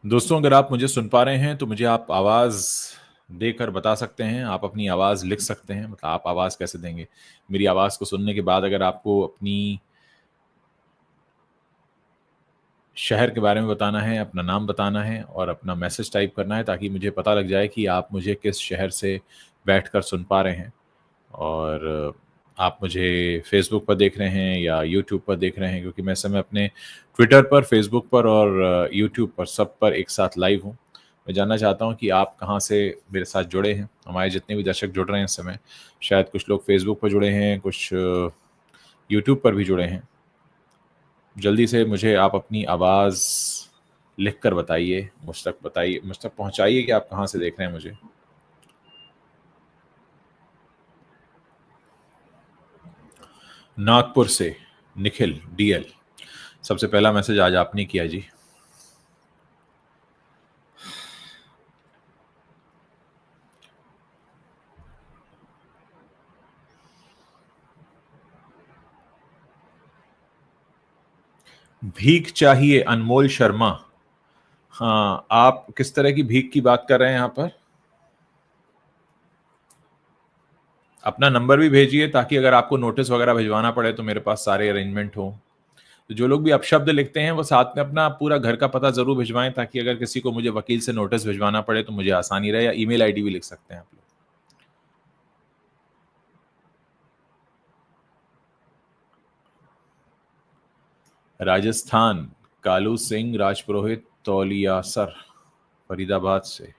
दोस्तों, अगर आप मुझे सुन पा रहे हैं तो मुझे आप आवाज़ देकर बता सकते हैं। आप अपनी आवाज़ लिख सकते हैं। मतलब आप आवाज़ कैसे देंगे? मेरी आवाज़ को सुनने के बाद अगर आपको अपनी शहर के बारे में बताना है, अपना नाम बताना है और अपना मैसेज टाइप करना है ताकि मुझे पता लग जाए कि आप मुझे किस शहर से बैठकर सुन पा रहे हैं। और आप मुझे फ़ेसबुक पर देख रहे हैं या यूट्यूब पर देख रहे हैं, क्योंकि मैं इस समय अपने ट्विटर पर, फ़ेसबुक पर और यूट्यूब पर सब पर एक साथ लाइव हूँ। मैं जानना चाहता हूँ कि आप कहाँ से मेरे साथ जुड़े हैं। हमारे जितने भी दर्शक जुड़ रहे हैं इस समय, शायद कुछ लोग फ़ेसबुक पर जुड़े हैं, कुछ यूट्यूब पर भी जुड़े हैं। जल्दी से मुझे आप अपनी आवाज़ लिख कर बताइए, मुझ तक पहुँचाइए कि आप कहाँ से देख रहे हैं मुझे। नागपुर से निखिल डीएल, सबसे पहला मैसेज आज आपने किया जी। भीख चाहिए अनमोल शर्मा। हाँ, आप किस तरह की भीख की बात कर रहे हैं यहाँ पर? अपना नंबर भी भेजिए ताकि अगर आपको नोटिस वगैरह भिजवाना पड़े तो मेरे पास सारे अरेंजमेंट हो। तो जो लोग भी अपशब्द लिखते हैं वो साथ में अपना पूरा घर का पता जरूर भिजवाएं ताकि अगर किसी को मुझे वकील से नोटिस भिजवाना पड़े तो मुझे आसानी रहे, या ईमेल आईडी भी लिख सकते हैं आप लोग। राजस्थान, कालू सिंह राजपुरोहित तौलियासर, फरीदाबाद से।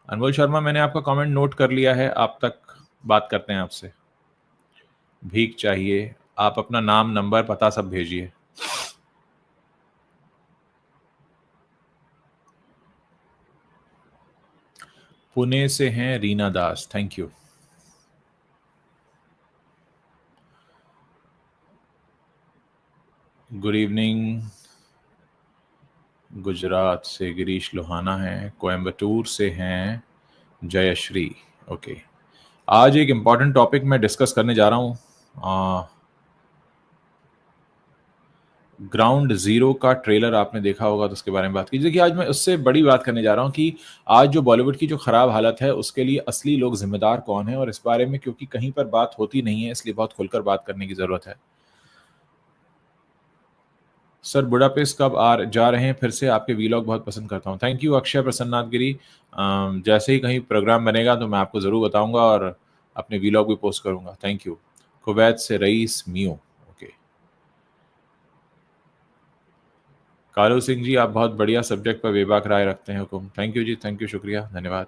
अनमोल शर्मा, मैंने आपका कमेंट नोट कर लिया है, आप तक बात करते हैं आपसे। भीख चाहिए, आप अपना नाम, नंबर, पता सब भेजिए। पुणे से हैं Reena Das, thank you. Good evening. Gujarat से गिरीश लोहाना हैं, कोयम्बटूर से हैं जयश्री। ओके, आज एक इम्पॉर्टेंट टॉपिक मैं डिस्कस करने जा रहा हूँ। ग्राउंड ज़ीरो का ट्रेलर आपने देखा होगा तो उसके बारे में बात कीजिए। कि आज मैं उससे बड़ी बात करने जा रहा हूँ कि आज जो बॉलीवुड की जो खराब हालत है उसके लिए असली लोग जिम्मेदार कौन है, और इस बारे में क्योंकि कहीं पर बात होती नहीं है इसलिए बहुत खुलकर बात करने की ज़रूरत है। सर, बुडापेस्ट कब जा रहे हैं फिर से? आपके वीलॉग बहुत पसंद करता हूँ। थैंक यू अक्षय प्रसन्नाथ गिरी। जैसे ही कहीं प्रोग्राम बनेगा तो मैं आपको ज़रूर बताऊंगा और अपने वीलॉग भी पोस्ट करूंगा। Thank you. कुवैत से रईस मियो। ओके, कालू सिंह जी, आप बहुत बढ़िया सब्जेक्ट पर बेबाक राय रखते हैं। हुकुम, थैंक यू जी, थैंक यू, शुक्रिया, धन्यवाद।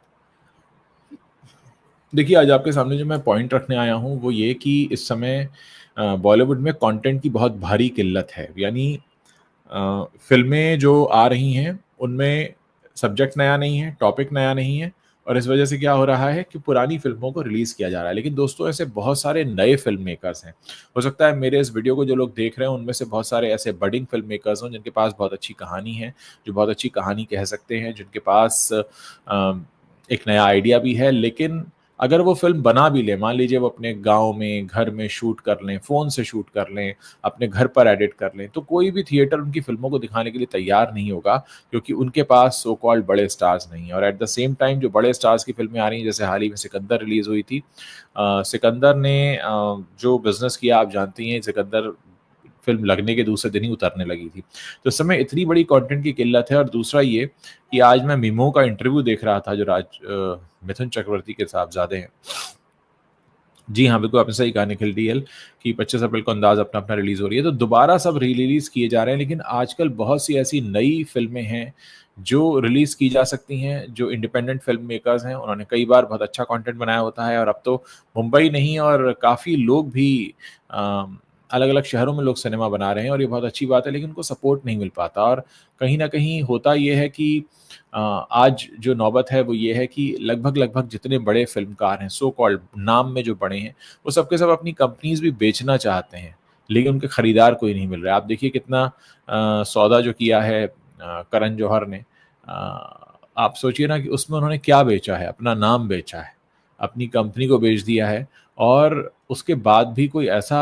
देखिए, आज आपके सामने जो मैं पॉइंट रखने आया हूँ वो ये कि इस समय बॉलीवुड में कंटेंट की बहुत भारी किल्लत है। यानी फ़िल्में जो आ रही हैं, उनमें सब्जेक्ट नया नहीं है, टॉपिक नया नहीं है, और इस वजह से क्या हो रहा है कि पुरानी फ़िल्मों को रिलीज़ किया जा रहा है। लेकिन दोस्तों, ऐसे बहुत सारे नए फ़िल्म मेकर्स हैं। हो सकता है मेरे इस वीडियो को जो लोग देख रहे हैं, उनमें से बहुत सारे ऐसे बडिंग फ़िल्म मेकर्स हों, जिनके पास बहुत अच्छी कहानी है, जो बहुत अच्छी कहानी कह सकते हैं, जिनके पास एक नया आइडिया भी है। लेकिन अगर वो फ़िल्म बना भी लें, मान लीजिए वो अपने गाँव में, घर में शूट कर लें, फ़ोन से शूट कर लें, अपने घर पर एडिट कर लें, तो कोई भी थिएटर उनकी फ़िल्मों को दिखाने के लिए तैयार नहीं होगा, क्योंकि उनके पास सो कॉल्ड बड़े स्टार्स नहीं हैं। और एट द सेम टाइम जो बड़े स्टार्स की फ़िल्में आ रही हैं, जैसे हाल ही में सिकंदर रिलीज़ हुई थी। सिकंदर ने जो बिज़नेस किया आप जानती हैं, सिकंदर फ़िल्म लगने के दूसरे दिन ही उतरने लगी थी। तो इस समय इतनी बड़ी कंटेंट की किल्लत है। और दूसरा ये कि आज मैं मिमो का इंटरव्यू देख रहा था, जो मिथुन चक्रवर्ती के साहबज़ादे हैं। जी हाँ, बिल्कुल आपने सही कहा निखिल डीएल, कि 25 अप्रैल को अंदाज़ अपना-अपना रिलीज़ हो रही है, तो दोबारा सब री-रिलीज़ किए जा रहे हैं। लेकिन आजकल बहुत सी ऐसी नई फ़िल्में हैं, जो रिलीज़ की जा सकती हैं, जो इंडिपेंडेंट फ़िल्म मेकर्स हैं, उन्होंने कई बार बहुत अच्छा कंटेंट बनाया होता है। और अब तो मुंबई नहीं और काफ़ी लोग भी अ, अलग-अलग शहरों में लोग सिनेमा बना रहे हैं, और ये बहुत अच्छी बात है, लेकिन उनको सपोर्ट नहीं मिल पाता। और कहीं न कहीं होता ये है कि आज जो नौबत है वो ये है कि लगभग-लगभग जितने बड़े फ़िल्मकार हैं, सो कॉल्ड नाम में जो बड़े हैं, वो सब के सब अपनी कंपनीज़ भी बेचना चाहते हैं, लेकिन उनके खरीदार कोई नहीं मिल रहा है। आप देखिए कितना सौदा जो किया है करण जौहर ने, आप सोचिए ना कि उसमें उन्होंने क्या बेचा है? अपना नाम बेचा है, अपनी कंपनी को बेच दिया है, और उसके बाद भी कोई ऐसा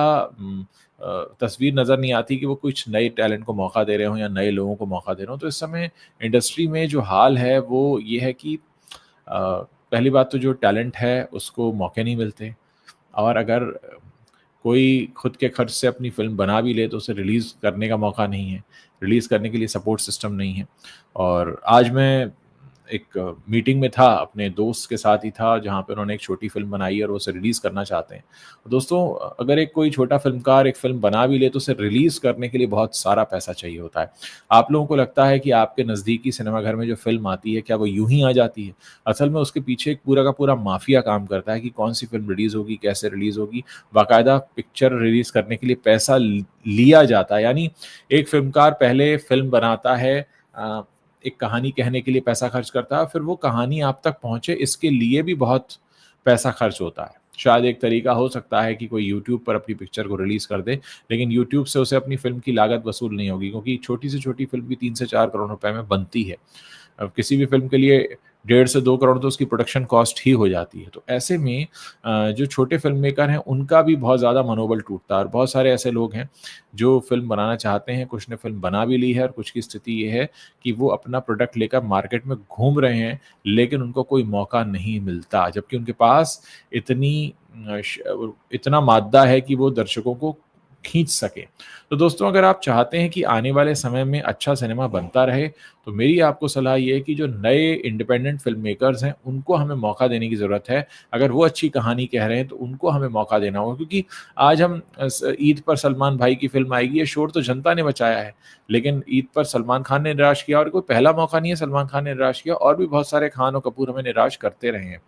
तस्वीर नज़र नहीं आती कि वो कुछ नए टैलेंट को मौका दे रहे हों या नए लोगों को मौका दे रहे हों। तो इस समय इंडस्ट्री में जो हाल है वो ये है कि पहली बात तो जो टैलेंट है उसको मौके नहीं मिलते, और अगर कोई खुद के खर्च से अपनी फ़िल्म बना भी ले तो उसे रिलीज़ करने का मौका नहीं है, रिलीज़ करने के लिए सपोर्ट सिस्टम नहीं है। और आज मैं एक मीटिंग में था, अपने दोस्त के साथ ही था, जहाँ पे उन्होंने एक छोटी फ़िल्म बनाई है और वो उसे रिलीज़ करना चाहते हैं। दोस्तों, अगर एक कोई छोटा फ़िल्मकार एक फ़िल्म बना भी ले तो उसे रिलीज़ करने के लिए बहुत सारा पैसा चाहिए होता है। आप लोगों को लगता है कि आपके नज़दीकी सिनेमाघर में जो फ़िल्म आती है, क्या वो यूँ ही आ जाती है? असल में उसके पीछे एक पूरा का पूरा माफ़िया काम करता है कि कौन-सी फ़िल्म रिलीज़ होगी, कैसे रिलीज़ होगी। बाकायदा पिक्चर रिलीज़ करने के लिए पैसा लिया जाता है। यानी एक फ़िल्मकार पहले फ़िल्म बनाता है, अ, एक कहानी कहने के लिए पैसा खर्च करता है, फिर वो कहानी आप तक पहुँचे इसके लिए भी बहुत पैसा खर्च होता है। शायद एक तरीका हो सकता है कि कोई यूट्यूब पर अपनी पिक्चर को रिलीज़ कर दे, लेकिन यूट्यूब से उसे अपनी फ़िल्म की लागत वसूल नहीं होगी, क्योंकि छोटी से छोटी फ़िल्म भी 3 से 4 करोड़ रुपए में बनती है। अब किसी भी फ़िल्म के लिए 1.5 से 2 करोड़ तो उसकी प्रोडक्शन कॉस्ट ही हो जाती है। तो ऐसे में जो छोटे फ़िल्म मेकर हैं उनका भी बहुत ज़्यादा मनोबल टूटता है, और बहुत सारे ऐसे लोग हैं जो फ़िल्म बनाना चाहते हैं, कुछ ने फ़िल्म बना भी ली है और कुछ की स्थिति ये है कि वो अपना प्रोडक्ट लेकर मार्केट में घूम रहे हैं, लेकिन उनको कोई मौका नहीं मिलता। जबकि उनके पास इतनी इतना मादा है कि वो दर्शकों को खींच सकें। तो दोस्तों, अगर आप चाहते हैं कि आने वाले समय में अच्छा सिनेमा बनता रहे, तो मेरी आपको सलाह ये है कि जो नए इंडिपेंडेंट फ़िल्म मेकर्स हैं, उनको हमें मौका देने की ज़रूरत है। अगर वो अच्छी कहानी कह रहे हैं, तो उनको हमें मौका देना होगा, क्योंकि आज हम ईद पर सलमान भाई की फ़िल्म आएगी, ये शोर तो जनता ने मचाया है। लेकिन ईद पर सलमान खान ने निराश किया, और कोई पहला मौका नहीं है सलमान खान ने निराश किया, और भी बहुत सारे खान और कपूर हमें निराश करते रहे हैं।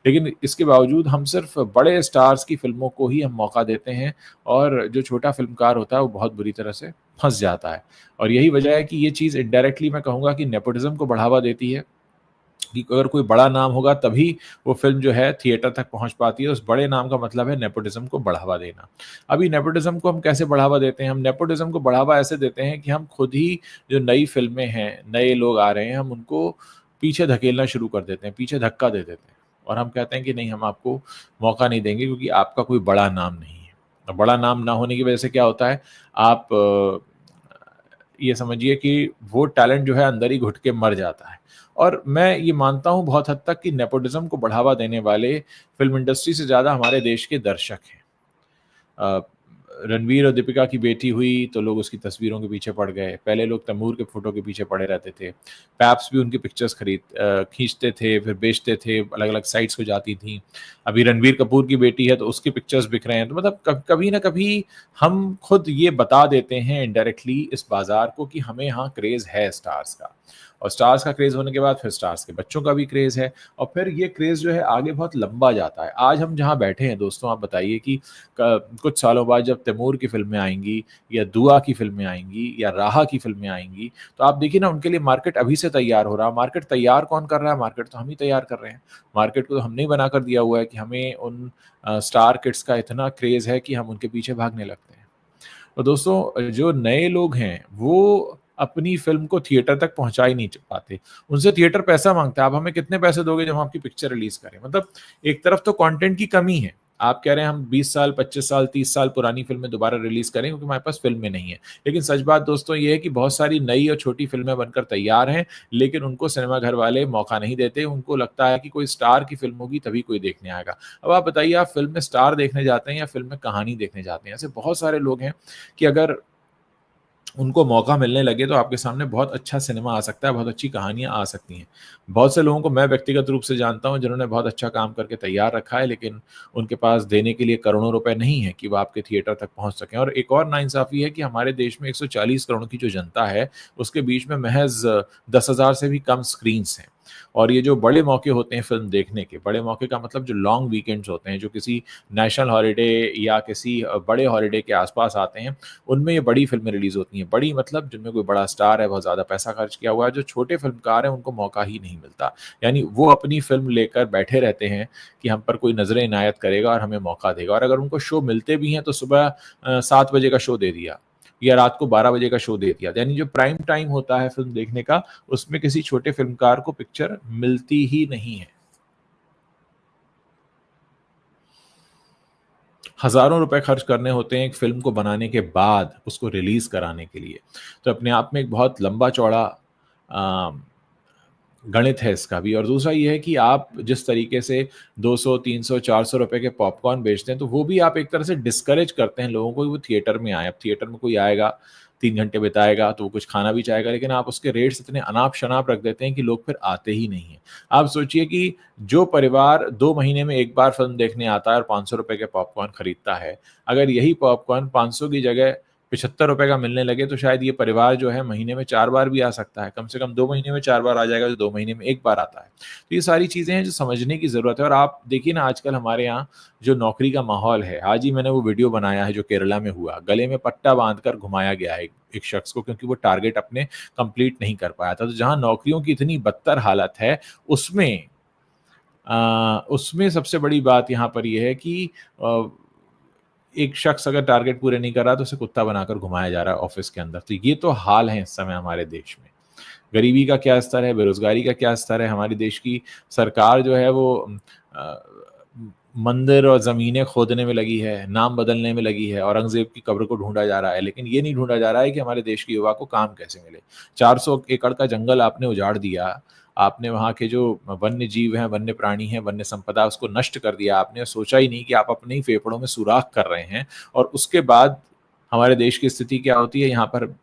लेकिन इसके बावजूद हम सिर्फ़ बड़े स्टार्स की फ़िल्मों को ही हम मौका देते हैं, और जो छोटा फ़िल्मकार होता है, वो बहुत बुरी तरह से फँस जाता है। और यही वजह है कि ये चीज़ इनडायरेक्टली मैं कहूँगा कि नेपोटिज़्म को बढ़ावा देती है, कि अगर कोई बड़ा नाम होगा तभी वो फ़िल्म जो है थिएटर तक पहुँच पाती है। उस बड़े नाम का मतलब है नेपोटिज़्म को बढ़ावा देना। अभी नेपोटिज़्म को हम कैसे बढ़ावा देते हैं? हम नेपोटिज़्म को बढ़ावा ऐसे देते हैं कि हम खुद ही जो नई फ़िल्में हैं, नए लोग आ रहे हैं, हम उनको पीछे धकेलना शुरू कर देते हैं, पीछे धक्का दे देते हैं। और हम कहते हैं कि नहीं, हम आपको मौका नहीं देंगे क्योंकि आपका कोई बड़ा नाम नहीं है। और बड़ा नाम ना होने की वजह से क्या होता है, आप ये समझिए कि वो टैलेंट जो है अंदर ही घुट के मर जाता है। और मैं ये मानता हूँ बहुत हद तक कि नेपोटिज़्म को बढ़ावा देने वाले फ़िल्म इंडस्ट्री से ज़्यादा हमारे देश के दर्शक हैं। अ, रणवीर और दीपिका की बेटी हुई तो लोग उसकी तस्वीरों के पीछे पड़ गए। पहले लोग तैमूर के फ़ोटो के पीछे पड़े रहते थे। पैप्स भी उनकी पिक्चर्स खींचते थे, फिर बेचते थे, अलग-अलग साइट्स पे जाती थीं। अभी रणवीर कपूर की बेटी है तो उसकी पिक्चर्स बिक रहे हैं। तो मतलब कभी न कभी हम खुद ये बता देते हैं इनडायरेक्टली इस बाज़ार को कि हमें यहाँ क्रेज़ है स्टार्स का। और स्टार्स का क्रेज़ होने के बाद फिर स्टार्स के बच्चों का भी क्रेज़ है, और फिर ये क्रेज़ जो है आगे बहुत लंबा जाता है। आज हम जहाँ बैठे हैं दोस्तों, आप बताइए कि कुछ सालों बाद जब तैमूर की फ़िल्में आएँगी, या दुआ की फ़िल्में आएँगी, या राहा की फ़िल्में आएँगी, तो आप देखिए ना, उनके लिए मार्केट अभी से तैयार हो रहा है। मार्केट तैयार कौन कर रहा है? मार्केट तो हम ही तैयार कर रहे हैं। मार्केट को तो हमने ही बना कर दिया हुआ है कि हमें उन स्टार किड्स का इतना क्रेज़ है कि हम उनके पीछे भागने लगते हैं। तो दोस्तों, जो नए लोग हैं, वो अपनी फ़िल्म को थिएटर तक पहुँचा ही नहीं पाते। उनसे थिएटर पैसा माँगता है, आप हमें कितने पैसे दोगे जब हम आपकी पिक्चर रिलीज़ करें? मतलब एक तरफ तो कंटेंट की कमी है। आप कह रहे हैं हम 20 साल, 25 साल, 30 साल पुरानी फ़िल्में दोबारा रिलीज़ करें क्योंकि हमारे पास फ़िल्में नहीं हैं। लेकिन सच बात दोस्तों ये है कि बहुत सारी नई और छोटी फ़िल्में बनकर तैयार हैं, लेकिन उनको सिनेमाघर वाले मौका नहीं देते। उनको लगता है कि कोई स्टार की फ़िल्म होगी तभी कोई देखने आएगा। अब आप बताइए, आप फ़िल्म में स्टार देखने जाते हैं या फ़िल्म में कहानी देखने जाते हैं? ऐसे बहुत सारे लोग हैं कि अगर उनको मौका मिलने लगे तो आपके सामने बहुत अच्छा सिनेमा आ सकता है, बहुत अच्छी कहानियाँ आ सकती हैं। बहुत से लोगों को मैं व्यक्तिगत रूप से जानता हूँ जिन्होंने बहुत अच्छा काम करके तैयार रखा है, लेकिन उनके पास देने के लिए करोड़ों रुपए नहीं है कि वो आपके थिएटर तक पहुँच सकें। और एक और नाइंसाफ़ी है कि हमारे देश में 140 करोड़ की जो जनता है, उसके बीच में महज़ 10,000 से भी कम स्क्रीन्स हैं। और ये जो बड़े मौके होते हैं फ़िल्म देखने के, बड़े मौके का मतलब जो लॉन्ग वीकेंड्स होते हैं, जो किसी नेशनल हॉलिडे या किसी बड़े हॉलिडे के आस-पास आते हैं, उनमें ये बड़ी फ़िल्में रिलीज़ होती हैं। बड़ी मतलब जिनमें कोई बड़ा स्टार है, बहुत ज़्यादा पैसा खर्च किया हुआ है। जो छोटे फ़िल्मकार हैं, उनको मौका ही नहीं मिलता। यानी वो अपनी फ़िल्म लेकर बैठे रहते हैं कि हम पर कोई नज़र इनायत करेगा और हमें मौका देगा, और अगर उनको शो मिलते भी हैं, तो सुबह 7 बजे का शो दे दिया या रात को 12 बजे का शो दे दिया। यानी जो प्राइम टाइम होता है फ़िल्म देखने का, उसमें किसी छोटे फ़िल्मकार को पिक्चर मिलती ही नहीं है। हज़ारों रुपए खर्च करने होते हैं एक फ़िल्म को बनाने के बाद उसको रिलीज़ कराने के लिए। तो अपने आप में एक बहुत लंबा-चौड़ा अ, गणित है इसका भी। और दूसरा ये है कि आप जिस तरीके से 200, 300, 400 रुपए के पॉपकॉर्न बेचते हैं, तो वो भी आप एक तरह से डिस्करेज करते हैं लोगों को कि वो थिएटर में आएँ। अब थिएटर में कोई आएगा, 3 घंटे बिताएगा, तो वो कुछ खाना भी चाहेगा, लेकिन आप उसके रेट्स इतने अनाप-शनाप रख देते हैं कि लोग फिर आते ही नहीं हैं। आप सोचिए कि जो परिवार 2 महीने में 1 बार फ़िल्म देखने आता है और ₹500 के पॉपकॉर्न खरीदता है, अगर यही पॉपकॉर्न 500 की जगह ₹75 का मिलने लगे, तो शायद ये परिवार जो है महीने में 4 बार भी आ सकता है। कम से कम 2 महीने में 4 बार आ जाएगा, जो 2 महीने में 1 बार आता है। तो ये सारी चीज़ें हैं जो समझने की ज़रूरत है। और आप देखिए ना, आजकल हमारे यहाँ जो नौकरी का माहौल है, आज ही मैंने वो वीडियो बनाया है जो केरला में हुआ। गले में पट्टा बाँधकर घुमाया गया है एक एक शख्स को, क्योंकि वो टारगेट अपने कंप्लीट नहीं कर पाया था। तो जहाँ नौकरियों की इतनी बदतर हालत है, उसमें उसमें सबसे बड़ी बात यहाँ पर ये है कि अ एक शख्स अगर टारगेट पूरे नहीं कर रहा, तो उसे कुत्ता बनाकर घुमाया जा रहा है ऑफ़िस के अंदर। तो ये तो हाल है इस समय हमारे देश में। गरीबी का क्या स्तर है, बेरोज़गारी का क्या स्तर है, हमारे देश की सरकार जो है वो अ, मंदिर और ज़मीनें खोदने में लगी है, नाम बदलने में लगी है, औरंगज़ेब की कब्र को ढूँढा जा रहा है, लेकिन ये नहीं ढूँढा जा रहा है कि हमारे देश के युवा को काम कैसे मिले। 400 एकड़ का जंगल आपने उजाड़ दिया, आपने वहाँ के जो वन्य जीव हैं, वन्य प्राणी हैं, वन्य संपदा उसको नष्ट कर दिया आपने, और सोचा ही नहीं कि आप अपने ही फेफड़ों में सुराख कर रहे हैं। और उसके बाद हमारे देश की स्थिति क्या होती है, यहाँ पर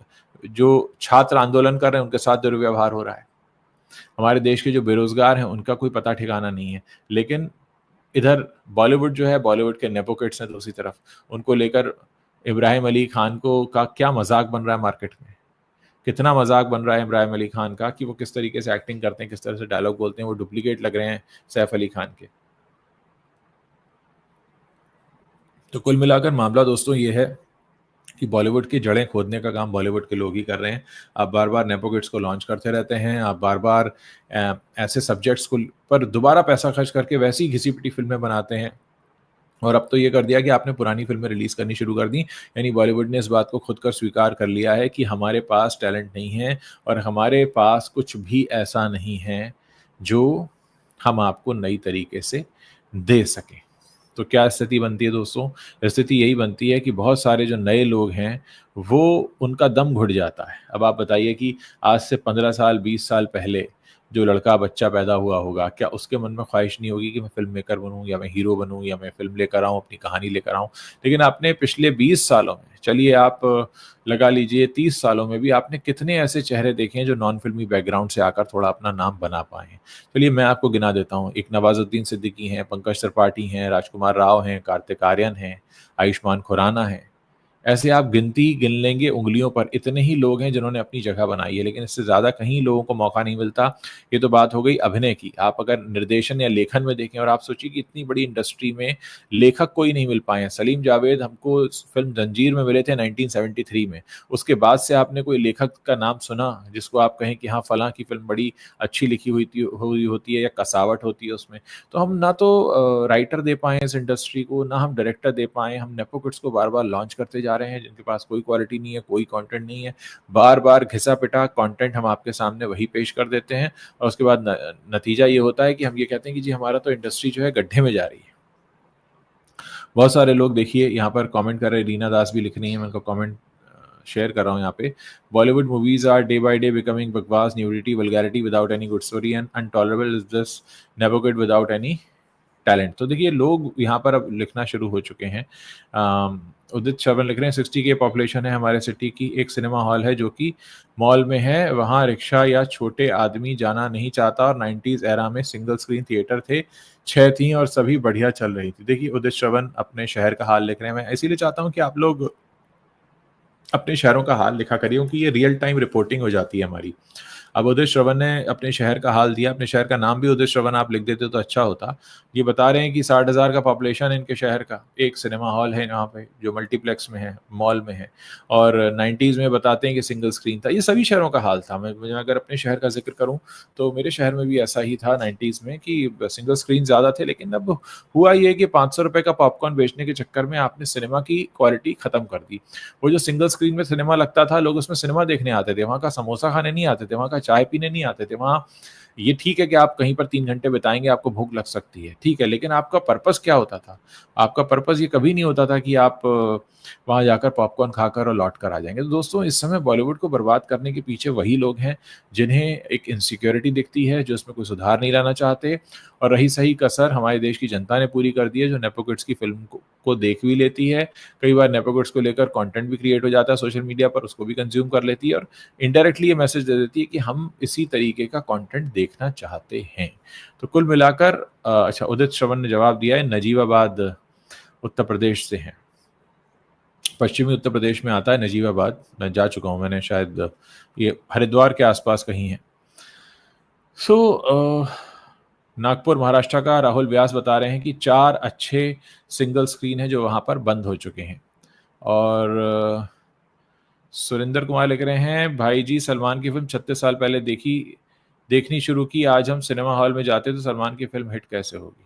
जो छात्र आंदोलन कर रहे हैं, उनके साथ दुर्व्यवहार हो रहा है। हमारे देश के जो बेरोज़गार हैं, उनका कोई पता ठिकाना नहीं है। लेकिन इधर बॉलीवुड जो है, बॉलीवुड के नेपो किड्स हैं दूसरी तरफ, उनको लेकर इब्राहिम अली खान को का क्या मज़ाक बन रहा है मार्केट में। कितना मज़ाक बन रहा है इब्राहिम अली खान का कि वो किस तरीके से एक्टिंग करते हैं, किस तरह से डायलॉग बोलते हैं, वो डुप्लीकेट लग रहे हैं सैफ अली खान के। तो कुल मिलाकर मामला दोस्तों ये है कि बॉलीवुड की जड़ें खोदने का काम बॉलीवुड के लोग ही कर रहे हैं। आप बार-बार नेपो किड्स को लॉन्च करते रहते हैं, आप बार-बार ऐसे सब्जेक्ट्स को पर दोबारा पैसा खर्च करके वैसी घिसी-पिटी फ़िल्में बनाते हैं। और अब तो ये कर दिया कि आपने पुरानी फ़िल्में रिलीज़ करनी शुरू कर दी। यानी बॉलीवुड ने इस बात को खुद कर स्वीकार कर लिया है कि हमारे पास टैलेंट नहीं है और हमारे पास कुछ भी ऐसा नहीं है, जो हम आपको नई तरीके से दे सकें। तो क्या स्थिति बनती है दोस्तों? स्थिति यही बनती है कि बहुत सारे जो नए लोग हैं, वो उनका दम घुट जाता है। अब आप बताइए कि आज से 15 साल, 20 साल पहले जो लड़का बच्चा पैदा हुआ होगा, क्या उसके मन में ख़्वाहिश नहीं होगी कि मैं फ़िल्म मेकर बनूँ या मैं हीरो बनूँ या मैं फ़िल्म लेकर आऊँ, अपनी कहानी लेकर आऊँ? लेकिन आपने पिछले 20 सालों में, चलिए आप लगा लीजिए 30 सालों में भी आपने कितने ऐसे चेहरे देखे हैं जो नॉन फ़िल्मी बैकग्राउंड से आकर थोड़ा अपना नाम बना पाए हैं। चलिए मैं आपको गिना देता हूँ, एक नवाज़ुद्दीन सिद्दीकी हैं, पंकज त्रिपाठी हैं, राजकुमार राव हैं, कार्तिक आर्यन हैं, आयुष्मान खुराना हैं। ऐसे आप गिनती गिन लेंगे उँगलियों पर, इतने ही लोग हैं जिन्होंने अपनी जगह बनाई है, लेकिन इससे ज़्यादा कहीं लोगों को मौका नहीं मिलता। ये तो बात हो गई अभिनय की। आप अगर निर्देशन या लेखन में देखें और आप सोचिए कि इतनी बड़ी इंडस्ट्री में लेखक कोई नहीं मिल पाए हैं। सलीम जावेद हमको स फ़िल्म जंजीर में मिले थे 1973 में। उसके बाद से आपने कोई लेखक का नाम सुना, जिसको आप कहें कि हाँ, फलाँ की फ़िल्म बड़ी अच्छी लिखी हुई होती है या कसावट होती है उसमें। तो हम ना तो राइटर दे पाएँ इस इंडस्ट्री को, ना हम डायरेक्टर दे पाएँ, हम नेपो किड्स को बार-बार लॉन्च करते जा रहे हैं, जिनके पास कोई क्वालिटी नहीं है, कोई कंटेंट नहीं है। बार-बार घिसा-पिटा कंटेंट हम आपके सामने वही पेश कर देते हैं और उसके बाद न नतीजा ये होता है कि हम ये कहते हैं कि जी हमारा तो इंडस्ट्री जो है गड्ढे में जा रही है। बहुत सारे लोग देखिए यहाँ पर कमेंट कर रहे हैं, रीना दास भी लिख रही हैं, मैं उनका कमेंट शेयर कर रहा हूँ यहाँ पे। Bollywood movies are day by day becoming बकवास, nudity, vulgarity without any good story and untolerable is this never good without any talent. तो देखिए लोग यहाँ पर अब लिखना शुरू हो चुके हैं। उदित श्रवण लिख रहे हैं 60 के पॉपुलेशन है हमारे सिटी की, एक सिनेमा हॉल है जो कि मॉल में है, वहाँ रिक्शा या छोटे आदमी जाना नहीं चाहता और 90s एरा में सिंगल स्क्रीन थिएटर थे, 6 थी और सभी बढ़िया चल रही थी। देखिए उदित श्रवण अपने शहर का हाल लिख रहे हैं, मैं इसीलिए चाहता हूँ कि आप लोग अपने शहरों का हाल लिखा करिए, क्योंकि ये रियल टाइम रिपोर्टिंग हो जाती है हमारी। अब उदित श्रवण ने अपने शहर का हाल दिया, अपने शहर का नाम भी उदित श्रवण आप लिख देते तो अच्छा होता। ये बता रहे हैं कि 60,000 का पॉपुलेशन है इनके शहर का, एक सिनेमा हॉल है यहाँ पे जो मल्टीप्लेक्स में है, मॉल में है और 90s में बताते हैं कि सिंगल स्क्रीन था। ये सभी शहरों का हाल था। मैं अगर अपने शहर का ज़िक्र करूँ तो मेरे शहर में भी ऐसा ही था 90s में कि सिंगल स्क्रीन ज़्यादा थे, लेकिन अब हुआ ये कि ₹500 का पॉपकॉर्न बेचने के चक्कर में आपने सिनेमा की क्वालिटी खत्म कर दी। वो जो सिंगल स्क्रीन में सिनेमा लगता था, लोग उसमें सिनेमा देखने आते थे, वहाँ का समोसा खाने नहीं आते थे, वहाँ का चाय पीने नहीं आते थे, वहाँ ये ठीक है कि आप कहीं पर 3 घंटे बिताएँगे, आपको भूख लग सकती है, ठीक है, लेकिन आपका पर्पस क्या होता था? आपका पर्पस ये कभी नहीं होता था कि आप वहाँ जाकर पॉपकॉर्न खाकर और लौट कर आ जाएँगे। तो दोस्तों, इस समय बॉलीवुड को बर्बाद करने के पीछे वही लोग हैं, जिन्हें एक इनसिक्योरिटी दिखती है, जो इसमें कोई सुधार नहीं लाना चाहते, और रही सही कसर हमारे देश की जनता ने पूरी कर दी है, जो नेपो किड्स की फ़िल्म को देख भी लेती है। कई बार नेपो किड्स को लेकर कंटेंट भी क्रिएट हो जाता है सोशल मीडिया पर, उसको भी कंज़्यूम कर लेती है और इनडायरेक्टली ये मैसेज दे देती है कि हम इसी तरीके का कंटेंट देखना चाहते हैं। तो कुल मिलाकर अच्छा, उदित श्रवण ने जवाब दिया है, नजीबाबाद उत्तर प्रदेश से हैं। पश्चिमी उत्तर प्रदेश में आता है नजीबाबाद, मैं जा चुका हूँ, मैंने शायद ये हरिद्वार के आसपास कहीं है। नागपुर महाराष्ट्र का राहुल व्यास बता रहे हैं कि 4 अच्छे सिंगल स्क्रीन हैं जो वहाँ पर बंद हो चुके हैं। और सुरेंद्र कुमार लिख रहे हैं, भाई जी सलमान की फ़िल्म 36 साल पहले देखनी शुरू की, आज हम सिनेमा हॉल में जाते तो सलमान की फ़िल्म हिट कैसे होगी?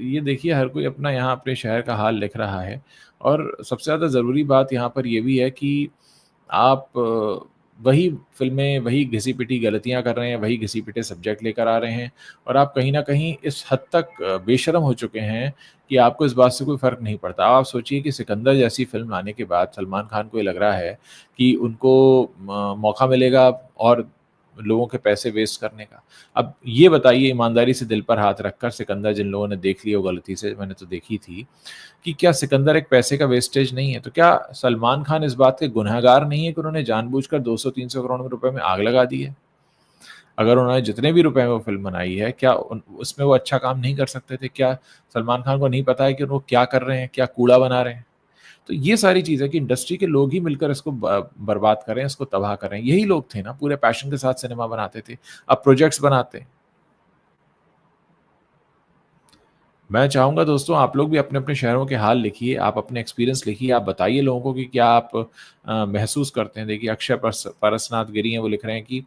ये देखिए, हर कोई अपना यहाँ अपने शहर का हाल लिख रहा है, और सबसे ज़्यादा ज़रूरी बात यहाँ पर ये भी है कि आप वही फ़िल्में, वही घिसी-पिटी गलतियाँ कर रहे हैं, वही घिसी-पिटे सब्जेक्ट लेकर आ रहे हैं, और आप कहीं न कहीं इस हद तक बेशर्म हो चुके हैं कि आपको इस बात से कोई फ़र्क नहीं पड़ता। आप सोचिए कि सिकंदर जैसी फ़िल्म आने के बाद सलमान खान को ये लग रहा है कि उनको मौका मिलेगा और लोगों के पैसे वेस्ट करने का। अब ये बताइए ईमानदारी से, दिल पर हाथ रखकर, सिकंदर जिन लोगों ने देख ली हो गलती से, मैंने तो देखी थी, कि क्या सिकंदर एक पैसे का वेस्टेज नहीं है? तो क्या सलमान खान इस बात के गुनहगार नहीं है कि उन्होंने जानबूझकर 200-300 करोड़ रुपए में आग लगा दी है? अगर उन्होंने जितने भी रुपए में वो फ़िल्म बनाई है, क्या उसमें वो अच्छा काम नहीं कर सकते थे? क्या सलमान खान को नहीं पता है कि वो क्या कर रहे हैं, क्या कूड़ा बना रहे हैं? तो ये सारी चीज़ है कि इंडस्ट्री के लोग ही मिलकर इसको बर्बाद कर रहे हैं, इसको तबाह कर रहे हैं। यही लोग थे ना, पूरे पैशन के साथ सिनेमा बनाते थे, अब प्रोजेक्ट्स बनाते हैं। मैं चाहूँगा दोस्तों, आप लोग भी अपने-अपने शहरों के हाल लिखिए, आप अपने एक्सपीरियंस लिखिए, आप बताइए लोगों को कि क्या आप महसूस करते हैं। देखिए, अक्षय परसनाथ गिरी हैं, वो लिख रहे हैं कि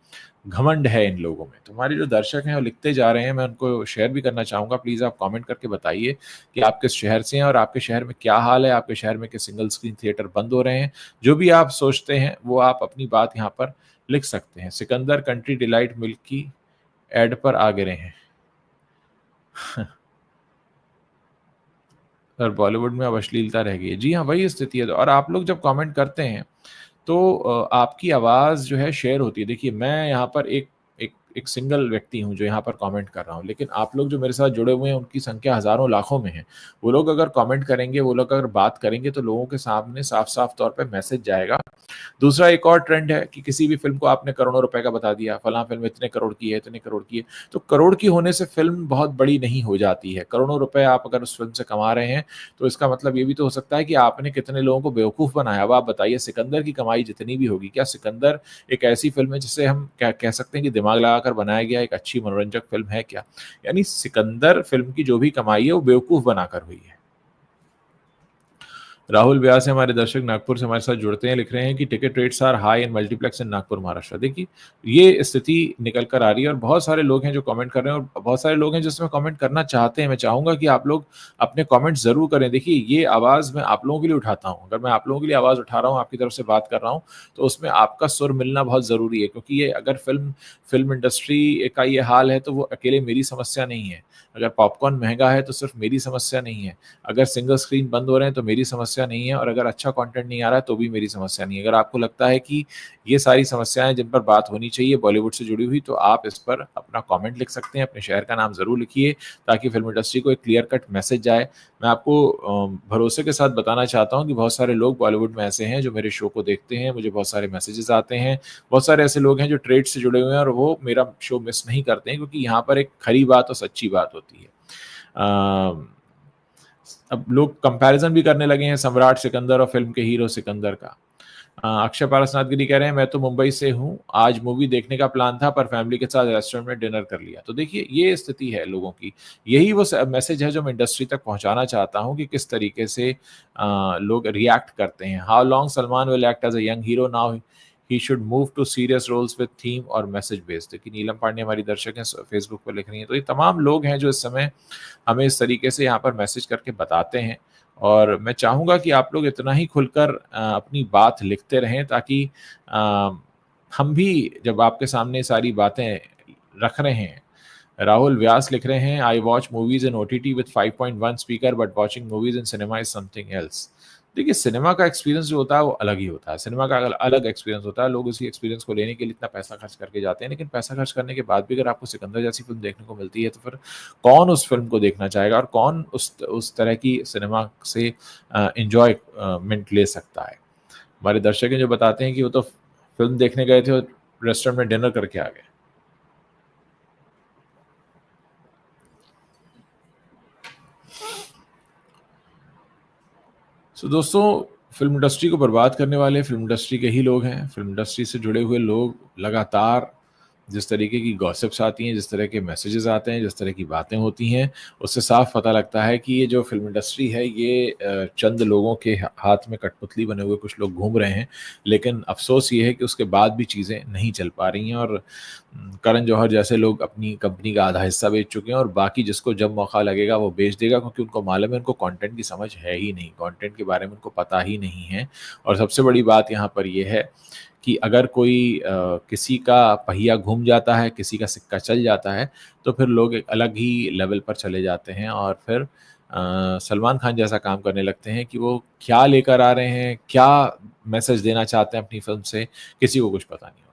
घमंड है इन लोगों में। तो हमारे जो दर्शक हैं वो लिखते जा रहे हैं, मैं उनको शेयर भी करना चाहूँगा। प्लीज़ आप कमेंट करके बताइए कि आप किस शहर से हैं और आपके शहर में क्या हाल है, आपके शहर में क्या सिंगल स्क्रीन थिएटर बंद हो रहे हैं। जो भी आप सोचते हैं वो आप अपनी बात यहाँ पर लिख सकते हैं। सिकंदर कंट्री डिलाइट मिल्क की एड पर आ गिरे हैं। और बॉलीवुड में अब अश्लीलता रह गई है। जी हाँ, वही स्थिति है, और आप लोग जब कमेंट करते हैं, तो आपकी आवाज़ जो है शेयर होती है। देखिए, मैं यहाँ पर एक एक एक सिंगल व्यक्ति हूँ जो यहाँ पर कमेंट कर रहा हूँ, लेकिन आप लोग जो मेरे साथ जुड़े हुए हैं, उनकी संख्या हज़ारों, लाखों में है। वो लोग अगर कमेंट करेंगे, वो लोग अगर बात करेंगे, तो लोगों के सामने साफ-साफ तौर पे मैसेज जाएगा। दूसरा एक और ट्रेंड है कि किसी भी फ़िल्म को आपने करोड़ों रुपए का बता दिया, फलाँ फ़िल्म इतने करोड़ की है, इतने करोड़ की है। तो करोड़ की होने से फ़िल्म बहुत बड़ी नहीं हो जाती है। करोड़ों रुपए आप अगर उस फ़िल्म से कमा रहे हैं, तो इसका मतलब ये भी तो हो सकता है कि आपने कितने लोगों को बेवकूफ़ बनाया। अब आप बताइए, सिकंदर की कमाई जितनी भी होगी, क्या सिकंदर एक ऐसी फ़िल्म है जिसे हम क्या कह सकते हैं कि दिमाग लगाकर बनाया गया एक अच्छी मनोरंजक फ़िल्म है क्या? यानी सिकंदर फ़िल्म की जो भी कमाई है, वो बेवकूफ़ बनाकर हुई है। राहुल व्यास है हमारे दर्शक, नागपुर से हमारे साथ जुड़ते हैं, लिख रहे हैं कि ticket rates are high in multiplex in Nagpur Maharashtra. देखिए, ये स्थिति निकल कर आ रही है, और बहुत सारे लोग हैं जो कमेंट कर रहे हैं, और बहुत सारे लोग हैं जिसमें कमेंट करना चाहते हैं। मैं चाहूँगा कि आप लोग अपने कमेंट ज़रूर करें। देखिए, ये आवाज़ मैं आप लोगों के लिए उठाता हूँ। अगर मैं आप लोगों के लिए आवाज़ उठा रहा हूँ, आपकी तरफ से बात कर रहा हूँ, तो उसमें आपका सुर मिलना बहुत ज़रूरी है, क्योंकि ये अगर फ़िल्म इंडस्ट्री का ये हाल है, तो वो अकेले मेरी समस्या नहीं है। अगर पॉपकॉर्न महँगा है, तो सिर्फ़ मेरी समस्या नहीं है। अगर सिंगल स्क्रीन बंद हो रहे हैं, तो मेरी समस्या नहीं है, और अगर अच्छा कंटेंट नहीं आ रहा है, तो भी मेरी समस्या नहीं है। अगर आपको लगता है कि ये सारी समस्याएँ जिन पर बात होनी चाहिए बॉलीवुड से जुड़ी हुई, तो आप इस पर अपना कमेंट लिख सकते हैं, अपने शहर का नाम ज़रूर लिखिए, ताकि फ़िल्म इंडस्ट्री को एक क्लियर कट मैसेज जाए। मैं आपको भरोसे के साथ बताना चाहता हूँ कि बहुत सारे लोग बॉलीवुड में ऐसे हैं जो मेरे शो को देखते हैं, मुझे बहुत सारे मैसेजेस आते हैं। बहुत सारे ऐसे लोग हैं जो ट्रेड से जुड़े हुए हैं, और वो मेरा शो मिस नहीं करते हैं, क्योंकि यहाँ पर एक खरी बात और सच्ची बात होती है। अ, अब लोग कंपैरिज़न भी करने लगे हैं सम्राट सिकंदर और फ़िल्म के हीरो सिकंदर का। अक्षय पारसनाथ गिरी कह रहे हैं, मैं तो मुंबई से हूँ, आज मूवी देखने का प्लान था पर फैमिली के साथ रेस्टोरेंट में डिनर कर लिया। तो देखिए, ये स्थिति है लोगों की। यही वो मैसेज है जो मैं इंडस्ट्री तक पहुँचाना चाहता हूँ कि किस तरीके से लोग रिएक्ट करते हैं। How long Salman will act as a young hero, now he should move to serious roles with theme और मैसेज बेस्ड। देखिए, नीलम पांडे हमारी दर्शक हैं, फेसबुक पर लिख रही हैं। तो ये तमाम लोग हैं जो इस समय हमें इस तरीके से यहाँ पर मैसेज करके बताते हैं, और मैं चाहूँगा कि आप लोग इतना ही खुलकर अपनी बात लिखते रहें, ताकि अ, हम भी जब आपके सामने सारी बातें रख रहे हैं। राहुल व्यास लिख रहे हैं, I watch movies in OTT with 5.1 speaker but watching movies in cinema is something else. देखिए, सिनेमा का एक्सपीरियंस जो होता है वो अलग ही होता है। सिनेमा का अलग एक्सपीरियंस होता है। लोग उसी एक्सपीरियंस को लेने के लिए इतना पैसा खर्च करके जाते हैं, लेकिन पैसा खर्च करने के बाद भी अगर आपको सिकंदर जैसी फ़िल्म देखने को मिलती है, तो फिर कौन उस फ़िल्म को देखना चाहेगा, और कौन उस तरह की सिनेमा से एन्जॉयमेंट ले सकता है। हमारे दर्शक हैं जो बताते हैं कि वो तो फ़िल्म देखने गए थे और रेस्टोरेंट में डिनर करके आ गए। सो दोस्तों, फ़िल्म इंडस्ट्री को बर्बाद करने वाले फ़िल्म इंडस्ट्री के ही लोग हैं। फ़िल्म इंडस्ट्री से जुड़े हुए लोग लगातार जिस तरीके की गॉसिप्स आती हैं, जिस तरह के मैसेजेस आते हैं, जिस तरह की बातें होती हैं, उससे साफ पता लगता है कि ये जो फ़िल्म इंडस्ट्री है, ये चंद लोगों के हाथ में कठपुतली बने हुए कुछ लोग घूम रहे हैं। लेकिन अफ़सोस ये है कि उसके बाद भी चीज़ें नहीं चल पा रही हैं, और करण जौहर जैसे लोग अपनी कंपनी का आधा हिस्सा बेच चुके हैं, और बाकी जिसको जब मौका लगेगा वो बेच देगा, क्योंकि उनको मालूम है उनको कंटेंट की समझ है ही नहीं, कंटेंट के बारे में उनको पता ही नहीं है। और सबसे बड़ी बात यहाँ पर ये है कि अगर कोई किसी का पहिया घूम जाता है, किसी का सिक्का चल जाता है, तो फिर लोग एक अलग ही लेवल पर चले जाते हैं, और फिर सलमान खान जैसा काम करने लगते हैं कि वो क्या लेकर आ रहे हैं, क्या मैसेज देना चाहते हैं अपनी फ़िल्म से, किसी को कुछ पता नहीं होता।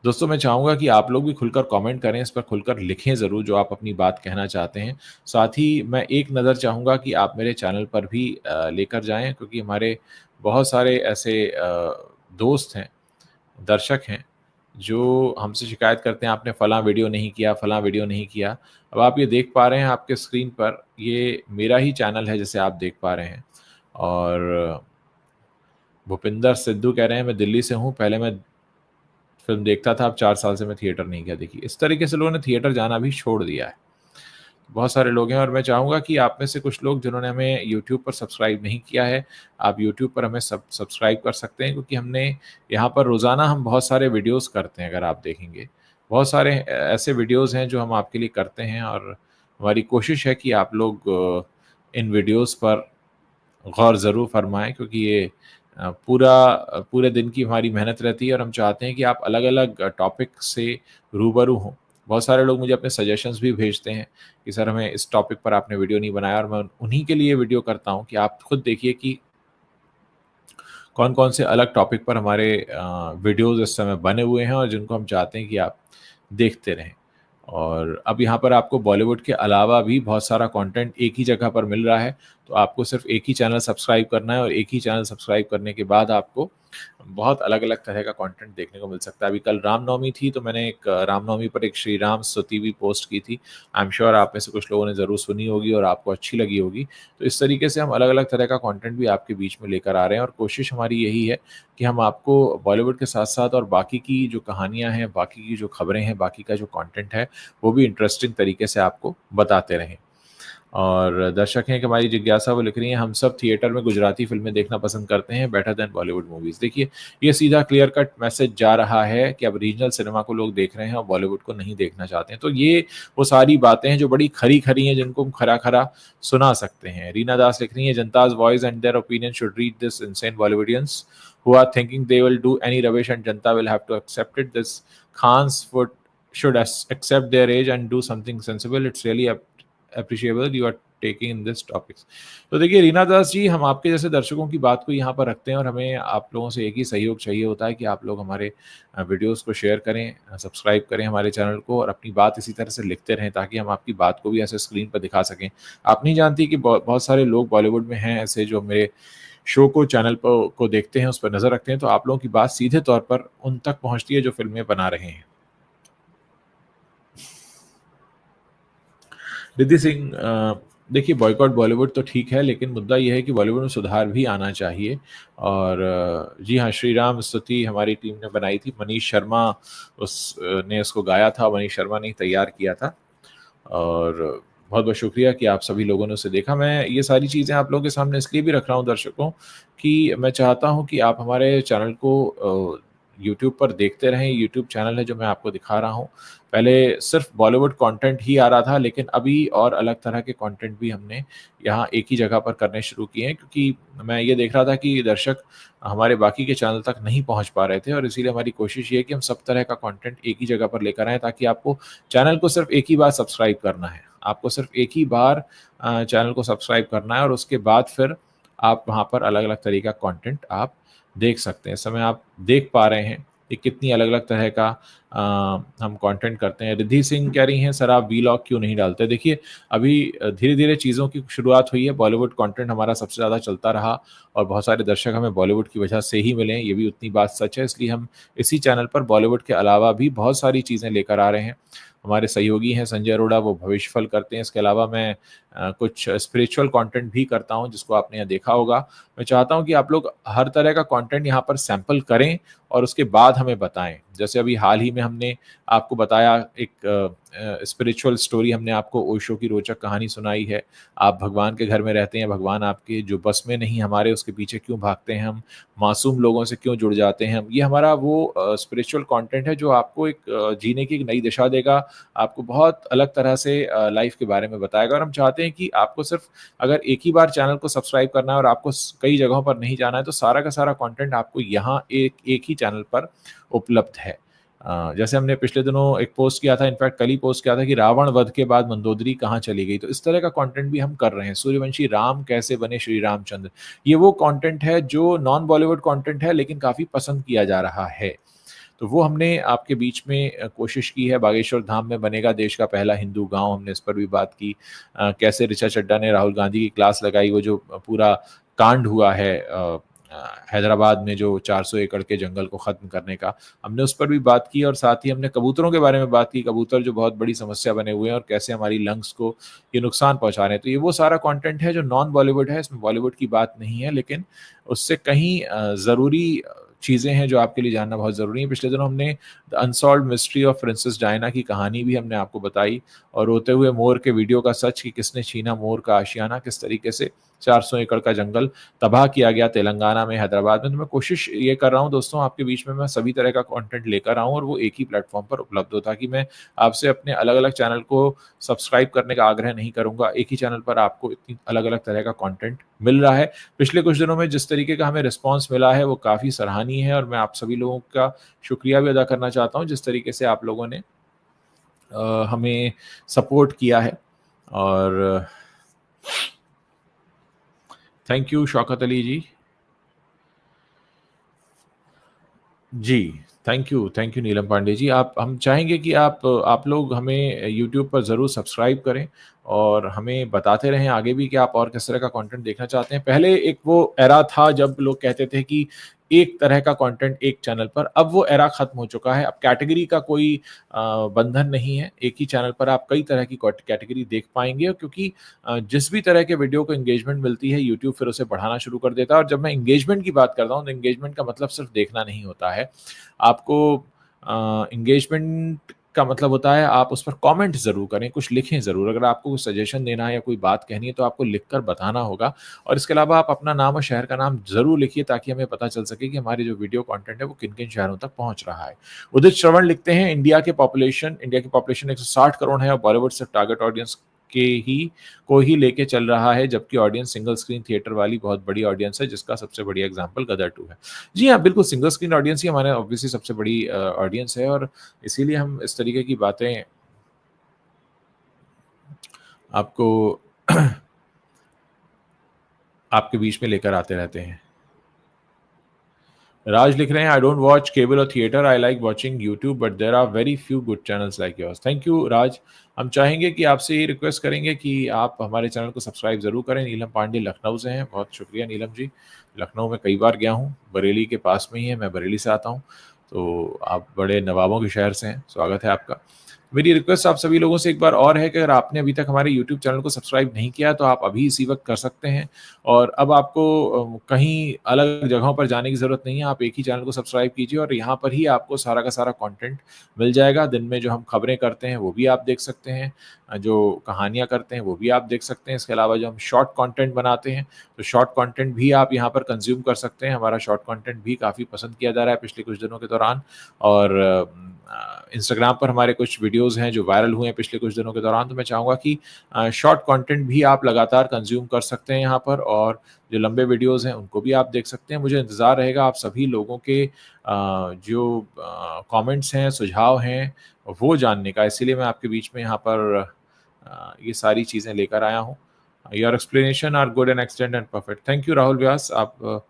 दोस्तों, मैं चाहूँगा कि आप लोग भी खुलकर कमेंट करें, इस पर खुलकर लिखें ज़रूर जो आप अपनी बात कहना चाहते हैं। साथ ही मैं एक नज़र चाहूँगा कि आप मेरे चैनल पर भी लेकर जाएँ, क्योंकि हमारे बहुत सारे ऐसे दोस्त हैं, दर्शक हैं, जो हमसे शिकायत करते हैं आपने फलाँ वीडियो नहीं किया, फलाँ वीडियो नहीं किया। अब आप ये देख पा रहे हैं आपके स्क्रीन पर, ये मेरा ही चैनल है जिसे आप देख पा रहे हैं। और भूपिंदर सिद्धू कह रहे हैं, मैं दिल्ली से हूँ, पहले मैं फ़िल्म देखता था, अब 4 साल से मैं थिएटर नहीं गया। देखिए, इस तरीके से लोगों ने थिएटर जाना भी छोड़ दिया है। बहुत सारे लोग हैं, और मैं चाहूँगा कि आप में से कुछ लोग जिन्होंने हमें यूट्यूब पर सब्सक्राइब नहीं किया है, आप यूट्यूब पर हमें सब्सक्राइब कर सकते हैं, क्योंकि हमने यहाँ पर रोज़ाना हम बहुत सारे वीडियोज़ करते हैं, अगर आप देखेंगे। बहुत सारे ऐसे वीडियोज़ हैं जो हम आपके लिए करते हैं, और हमारी कोशिश है कि आप लोग इन वीडियोज़ पर गौर ज़रूर फरमाएँ, क्योंकि ये पूरे दिन की हमारी मेहनत रहती है, और हम चाहते हैं कि आप अलग-अलग टॉपिक से रूबरू हों। बहुत सारे लोग मुझे अपने सजेशंस भी भेजते हैं कि सर हमें इस टॉपिक पर आपने वीडियो नहीं बनाया, और मैं उन्हीं के लिए वीडियो करता हूँ कि आप खुद देखिए कि कौन-कौन से अलग टॉपिक पर हमारे वीडियोज़ इस समय बने हुए हैं, और जिनको हम चाहते हैं कि आप देखते रहें। और अब यहाँ पर आपको बॉलीवुड के अलावा भी बहुत सारा कंटेंट एक ही जगह पर मिल रहा है, तो आपको सिर्फ़ एक ही चैनल सब्सक्राइब करना है, और एक ही चैनल सब्सक्राइब करने के बाद आपको बहुत अलग-अलग तरह का कंटेंट देखने को मिल सकता है। अभी कल रामनवमी थी, तो मैंने एक रामनवमी पर एक श्री राम स्तुति भी पोस्ट की थी। आई एम श्योर आप में से कुछ लोगों ने ज़रूर सुनी होगी और आपको अच्छी लगी होगी। तो इस तरीके से हम अलग-अलग तरह का कंटेंट भी आपके बीच में लेकर आ रहे हैं, और कोशिश हमारी यही है कि हम आपको बॉलीवुड के साथ-साथ और बाकी की जो कहानियाँ हैं, बाकी की जो खबरें हैं, बाकी का जो कंटेंट है, वो भी इंटरेस्टिंग तरीके से आपको बताते रहें। और दर्शक हैं कि हमारी जिज्ञासा वो लिख रही हैं, हम सब थिएटर में गुजराती फ़िल्में देखना पसंद करते हैं बेटर देन बॉलीवुड मूवीज़। देखिए, ये सीधा क्लियर कट मैसेज जा रहा है कि अब रीजनल सिनेमा को लोग देख रहे हैं और बॉलीवुड को नहीं देखना चाहते हैं। तो ये वो सारी बातें हैं जो बड़ी खरी-खरी हैं, जिनको हम खरा-खरा सुना सकते हैं। रीना दास लिख रही हैं, Janta's voice and their opinion should reach this insane Bollywoodians who are thinking they will do any rubbish and Janta will have to accept it. This Khans should accept their age and do something sensible. It's really appreciable you are taking in this topics. तो देखिए रीना दास जी, हम आपके जैसे दर्शकों की बात को यहाँ पर रखते हैं, और हमें आप लोगों से एक ही सहयोग चाहिए होता है कि आप लोग हमारे वीडियोस को शेयर करें, सब्सक्राइब करें हमारे चैनल को, और अपनी बात इसी तरह से लिखते रहें, ताकि हम आपकी बात को भी ऐसे स्क्रीन पर दिखा सकें। आप नहीं जानती कि बहुत सारे लोग बॉलीवुड में हैं ऐसे जो मेरे शो को चैनल को देखते हैं, उस पर नज़र रखते हैं, तो आप लोगों की बात सीधे तौर पर उन तक पहुँचती है जो फ़िल्में बना रहे हैं। रिद्धि सिंह, देखिए बॉयकॉट बॉलीवुड तो ठीक है, लेकिन मुद्दा ये है कि बॉलीवुड में सुधार भी आना चाहिए। और जी हाँ, श्री राम स्तुति हमारी टीम ने बनाई थी, मनीष शर्मा ने उसको गाया था, मनीष शर्मा ने तैयार किया था, और बहुत-बहुत शुक्रिया कि आप सभी लोगों ने उसे देखा। मैं ये सारी चीज़ें आप लोगों के सामने इसलिए भी रख रहा हूँ दर्शकों, कि मैं चाहता हूँ कि आप हमारे चैनल को यूट्यूब पर देखते रहें। यूट्यूब चैनल है जो मैं आपको दिखा रहा हूँ। पहले सिर्फ़ बॉलीवुड कंटेंट ही आ रहा था, लेकिन अभी और अलग तरह के कंटेंट भी हमने यहाँ एक ही जगह पर करने शुरू किए हैं, क्योंकि मैं ये देख रहा था कि दर्शक हमारे बाकी के चैनल तक नहीं पहुँच पा रहे थे, और इसीलिए हमारी कोशिश ये है कि हम सब तरह का कंटेंट एक ही जगह पर लेकर आएँ, ताकि आपको चैनल को सिर्फ़ एक ही बार सब्सक्राइब करना है। आपको सिर्फ़ एक ही बार चैनल को सब्सक्राइब करना है, और उसके बाद फिर आप वहाँ पर अलग-अलग तरीका कंटेंट आप देख सकते हैं। इस समय आप देख पा रहे हैं कि कितनी अलग-अलग तरह का हम कंटेंट करते हैं। रिद्धि सिंह कह रही हैं, सर आप वीलॉग क्यों नहीं डालते? देखिए, अभी धीरे-धीरे चीज़ों की शुरुआत हुई है। बॉलीवुड कंटेंट हमारा सबसे ज़्यादा चलता रहा, और बहुत सारे दर्शक हमें बॉलीवुड की वजह से ही मिले हैं, ये भी उतनी बात सच है। इसलिए हम इसी चैनल पर बॉलीवुड के अलावा भी बहुत सारी चीज़ें लेकर आ रहे हैं। हमारे सहयोगी हैं संजय अरोड़ा, वो भविष्यफल करते हैं। इसके अलावा मैं कुछ स्पिरिचुअल कंटेंट भी करता हूँ, जिसको आपने यहाँ देखा होगा। मैं चाहता हूँ कि आप लोग हर तरह का कंटेंट यहाँ पर सैंपल करें और उसके बाद हमें बताएँ। जैसे अभी हाल ही में हमने आपको बताया, एक स्पिरिचुअल स्टोरी हमने आपको ओशो की रोचक कहानी सुनाई है। आप भगवान के घर में रहते हैं, भगवान आपके जो बस में नहीं हमारे, उसके पीछे क्यों भागते हैं हम? मासूम लोगों से क्यों जुड़ जाते हैं हम? ये हमारा वो स्पिरिचुअल कंटेंट है जो आपको एक जीने की एक नई दिशा देगा, आपको बहुत अलग तरह से लाइफ़ के बारे में बताएगा, और हम चाहते हैं कि आपको सिर्फ़ अगर एक ही बार चैनल को सब्सक्राइब करना है और आपको कई जगहों पर नहीं जाना है, तो सारा का सारा कंटेंट आपको यहाँ एक एक ही चैनल पर उपलब्ध है। जैसे हमने पिछले दिनों एक पोस्ट किया था, इनफैक्ट कल ही पोस्ट किया था कि रावण वध के बाद मंदोदरी कहाँ चली गई? तो इस तरह का कंटेंट भी हम कर रहे हैं। सूर्यवंशी राम कैसे बने श्री रामचंद्र? ये वो कंटेंट है जो नॉन बॉलीवुड कंटेंट है, लेकिन काफ़ी पसंद किया जा रहा है। तो वो हमने आपके बीच में कोशिश की है। बागेश्वर धाम में बनेगा देश का पहला हिंदू गाँव, हमने इस पर भी बात की। कैसे ऋचा चड्ढा ने राहुल गांधी की क्लास लगाई, वो जो पूरा कांड हुआ है हैदराबाद में, जो 400 एकड़ के जंगल को ख़त्म करने का, हमने उस पर भी बात की, और साथ ही हमने कबूतरों के बारे में बात की। कबूतर जो बहुत बड़ी समस्या बने हुए हैं, और कैसे हमारी लंग्स को ये नुकसान पहुँचा रहे हैं। तो ये वो सारा कंटेंट है जो नॉन बॉलीवुड है, इसमें बॉलीवुड की बात नहीं है, लेकिन उससे कहीं ज़रूरी चीज़ें हैं जो आपके लिए जानना बहुत ज़रूरी है। पिछले दिनों हमने the unsolved mystery of princess Diana की कहानी भी हमने आपको बताई, और रोते हुए मोर के वीडियो का सच, कि किसने छीना मोर का आशियाना, किस तरीके से 400 एकड़ का जंगल तबाह किया गया तेलंगाना में, हैदराबाद में। तो मैं कोशिश ये कर रहा हूँ दोस्तों, आपके बीच में मैं सभी तरह का कंटेंट लेकर आऊँ, और वो एक ही प्लेटफ़ॉर्म पर उपलब्ध हो, ताकि मैं आपसे अपने अलग-अलग चैनल को सब्सक्राइब करने का आग्रह नहीं करूँगा। एक ही चैनल पर आपको इतनी अलग-अलग तरह का कंटेंट मिल रहा है। पिछले कुछ दिनों में जिस तरीके का हमें रिस्पॉन्स मिला है, वो काफ़ी सराहनीय है, और मैं आप सभी लोगों का शुक्रिया भी अदा करना चाहता हूँ, जिस तरीके से आप लोगों ने हमें सपोर्ट किया है। और थैंक यू शौकत अली जी। जी, थैंक यू नीलम पांडे जी। आप हम चाहेंगे कि आप लोग हमें यूट्यूब पर ज़रूर सब्सक्राइब करें, और हमें बताते रहें आगे भी कि आप और किस तरह का कंटेंट देखना चाहते हैं। पहले एक वो एरा था जब लोग कहते थे कि एक तरह का कंटेंट एक चैनल पर, अब वो एरा खत्म हो चुका है। अब कैटेगरी का कोई बंधन नहीं है। एक ही चैनल पर आप कई तरह की कैटेगरी देख पाएँगे, क्योंकि जिस भी तरह के वीडियो को एंगेजमेंट मिलती है, यूट्यूब फिर उसे बढ़ाना शुरू कर देता है। और जब मैं एंगेजमेंट की बात करता हूँ, तो एंगेजमेंट का मतलब सिर्फ देखना नहीं होता है। आपको एंगेजमेंट का मतलब होता है आप उस पर कमेंट ज़रूर करें, कुछ लिखें ज़रूर। अगर आपको कुछ सजेशन देना है या कोई बात कहनी है, तो आपको लिखकर बताना होगा, और इसके अलावा आप अपना नाम और शहर का नाम ज़रूर लिखिए, ताकि हमें पता चल सके कि हमारे जो वीडियो कंटेंट है वो किन-किन शहरों तक पहुँच रहा है। उदित श्रवण लिखते हैं, इंडिया की पॉपुलेशन 160 करोड़ है, और बॉलीवुड सिर्फ टारगेट ऑडियंस के ही को ही लेके चल रहा है, जबकि ऑडियंस सिंगल स्क्रीन थिएटर वाली बहुत बड़ी ऑडियंस है, जिसका सबसे बढ़िया एग्जांपल गदर 2 है। जी हाँ, बिल्कुल सिंगल स्क्रीन ऑडियंस ही हमारे ऑब्वियसली सबसे बड़ी ऑडियंस है, और इसीलिए हम इस तरीके की बातें आपको आपके बीच में लेकर आते रहते हैं। राज लिख रहे हैं, आई डोंट वॉच केबल और theatre, I like watching YouTube, but there are very few good channels like yours. Thank you Raj. हम चाहेंगे कि आपसे ये रिक्वेस्ट करेंगे कि आप हमारे चैनल को सब्सक्राइब ज़रूर करें। नीलम पांडे लखनऊ से हैं, बहुत शुक्रिया नीलम जी। लखनऊ में कई बार गया हूँ, बरेली के पास में ही है, मैं बरेली से आता हूँ, तो आप बड़े नवाबों के शहर से हैं, स्वागत है आपका। मेरी रिक्वेस्ट आप सभी लोगों से एक बार और है कि अगर आपने अभी तक हमारे यूट्यूब चैनल को सब्सक्राइब नहीं किया, तो आप अभी इसी वक़्त कर सकते हैं और अब आपको कहीं अलग जगहों पर जाने की ज़रूरत नहीं है। आप एक ही चैनल को सब्सक्राइब कीजिए और यहाँ पर ही आपको सारा का सारा कंटेंट मिल जाएगा। दिन में जो हम खबरें करते हैं, वो भी आप देख सकते हैं। जो कहानियाँ करते हैं, वो भी आप देख सकते हैं। इसके अलावा जो हम शॉर्ट कंटेंट बनाते हैं, तो शॉर्ट कंटेंट भी आप यहाँ पर कंज़्यूम कर सकते हैं। हमारा शॉर्ट कंटेंट भी काफ़ी पसंद किया जा रहा है पिछले कुछ दिनों के दौरान और इंस्टाग्राम पर हमारे कुछ वीडियोज़ हैं जो वायरल हुए हैं पिछले कुछ दिनों के दौरान, तो मैं चाहूँगा कि शॉर्ट कंटेंट भी आप लगातार कंज़्यूम कर सकते हैं यहाँ पर और जो लंबे वीडियोज़ हैं, उनको भी आप देख सकते हैं। मुझे इंतज़ार रहेगा आप सभी लोगों के जो कमेंट्स हैं, सुझाव हैं, वो जानने का, इसीलिए मैं आपके बीच में यहाँ पर ये सारी चीज़ें लेकर आया हूँ। Your explanation are good and extend and perfect. Thank you Rahul Vyas, आप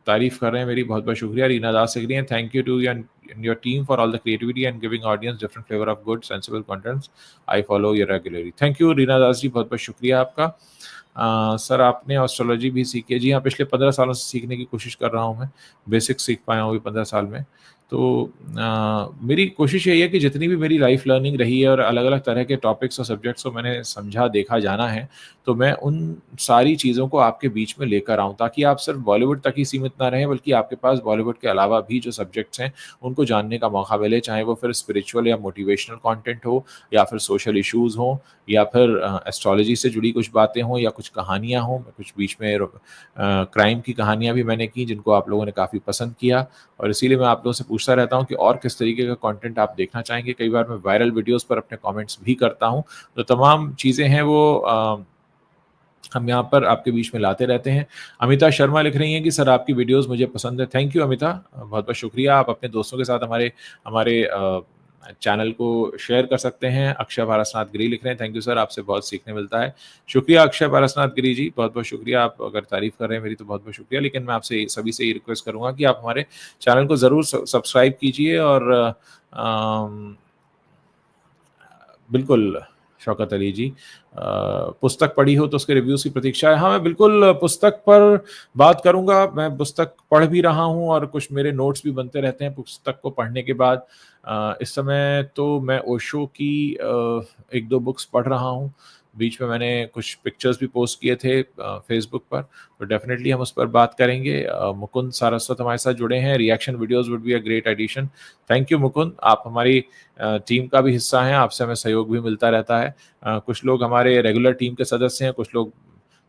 तारीफ कर रहे हैं मेरी, बहुत बहुत शुक्रिया। रीना दास लिख रही हैं, thank you to your team for all the creativity and giving audience different flavour of good sensible contents. I follow you regularly. Thank you Reena Das ji, बहुत बहुत शुक्रिया आपका। सर आपने एस्ट्रोलॉजी भी सीखी है? जी हाँ, पिछले 15 सालों से सीखने की कोशिश कर रहा हूँ मैं। बेसिक सीख पाया हूँ अभी 15 साल में। तो मेरी कोशिश यही है कि जितनी भी मेरी लाइफ लर्निंग रही है और अलग-अलग तरह के टॉपिक्स और सब्जेक्ट्स को मैंने समझा, देखा, जाना है, तो मैं उन सारी चीज़ों को आपके बीच में लेकर आऊँ ताकि आप सिर्फ बॉलीवुड तक ही सीमित ना रहें, बल्कि आपके पास बॉलीवुड के अलावा भी जो सब्जेक्ट्स हैं, उनको जानने का मौका मिले, चाहे वो फिर स्पिरिचुअल या मोटिवेशनल कंटेंट हो या फिर सोशल इश्यूज़ हों या फिर एस्ट्रोलॉजी से जुड़ी कुछ बातें हों या कुछ कहानियाँ हों। कुछ बीच में क्राइम की कहानियाँ भी मैंने की, जिनको आप लोगों ने काफ़ी पसंद किया और इसीलिए मैं आप लोगों से पूछता रहता हूँ कि और किस तरीके का कंटेंट आप देखना चाहेंगे। कई बार मैं वायरल वीडियोज़ पर अपने कमेंट्स भी करता हूँ, तो तमाम चीज़ें हैं वो हम यहाँ पर आपके बीच में लाते रहते हैं। अमिता शर्मा लिख रही हैं कि सर आपकी वीडियोज़ मुझे पसंद है। थैंक यू अमिता, बहुत-बहुत शुक्रिया। आप अपने दोस्तों के साथ हमारे हमारे चैनल को शेयर कर सकते हैं। अक्षय पारसनाथ गिरी लिख रहे हैं, थैंक यू सर, आपसे बहुत सीखने मिलता है। शुक्रिया अक्षय पारसनाथ गिरी जी, बहुत-बहुत शुक्रिया। आप अगर तारीफ़ कर रहे हैं मेरी तो बहुत-बहुत शुक्रिया, लेकिन मैं आपसे सभी से ये रिक्वेस्ट करूँगा कि आप हमारे चैनल को ज़रूर सब्सक्राइब कीजिए और अम बिल्कुल, शौकत अली जी। पुस्तक पढ़ी हो तो उसके रिव्यूज़ की प्रतीक्षा है। हाँ, मैं बिल्कुल पुस्तक पर बात करूँगा। मैं पुस्तक पढ़ भी रहा हूँ और कुछ मेरे नोट्स भी बनते रहते हैं पुस्तक को पढ़ने के बाद। इस समय तो मैं ओशो की 1-2 बुक्स पढ़ रहा हूँ। बीच में मैंने कुछ पिक्चर्स भी पोस्ट किए थे फ़ेसबुक पर, तो डेफ़िनेटली हम उस पर बात करेंगे। मुकुंद सारस्वत हमारे साथ जुड़े हैं, reaction videos would be a great addition. Thank you Mukund, आप हमारी टीम का भी हिस्सा हैं, आपसे हमें सहयोग भी मिलता रहता है। कुछ लोग हमारे रेगुलर टीम के सदस्य हैं, कुछ लोग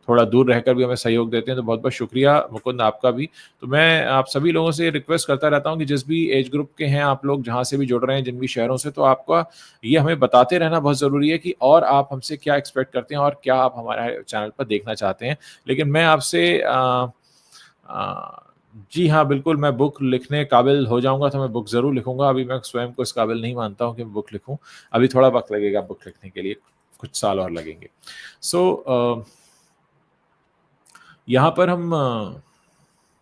थोड़ा दूर रहकर भी हमें सहयोग देते हैं, तो बहुत-बहुत शुक्रिया मुकुंद आपका भी। तो मैं आप सभी लोगों से रिक्वेस्ट करता रहता हूँ कि जिस भी एज ग्रुप के हैं आप लोग, जहाँ से भी जुड़ रहे हैं, जिन भी शहरों से, तो आपका ये हमें बताते रहना बहुत ज़रूरी है कि और आप हमसे क्या एक्सपेक्ट करते हैं और क्या आप हमारे चैनल पर देखना चाहते हैं। लेकिन मैं आपसे जी हाँ, बिल्कुल, मैं बुक लिखने काबिल हो जाऊँगा तो मैं बुक ज़रूर लिखूँगा। अभी मैं स्वयं को इस काबिल नहीं मानता हूँ कि मैं बुक लिखूँ। अभी थोड़ा वक़्त लगेगा बुक लिखने के लिए, कुछ साल और लगेंगे। सो यहाँ पर हम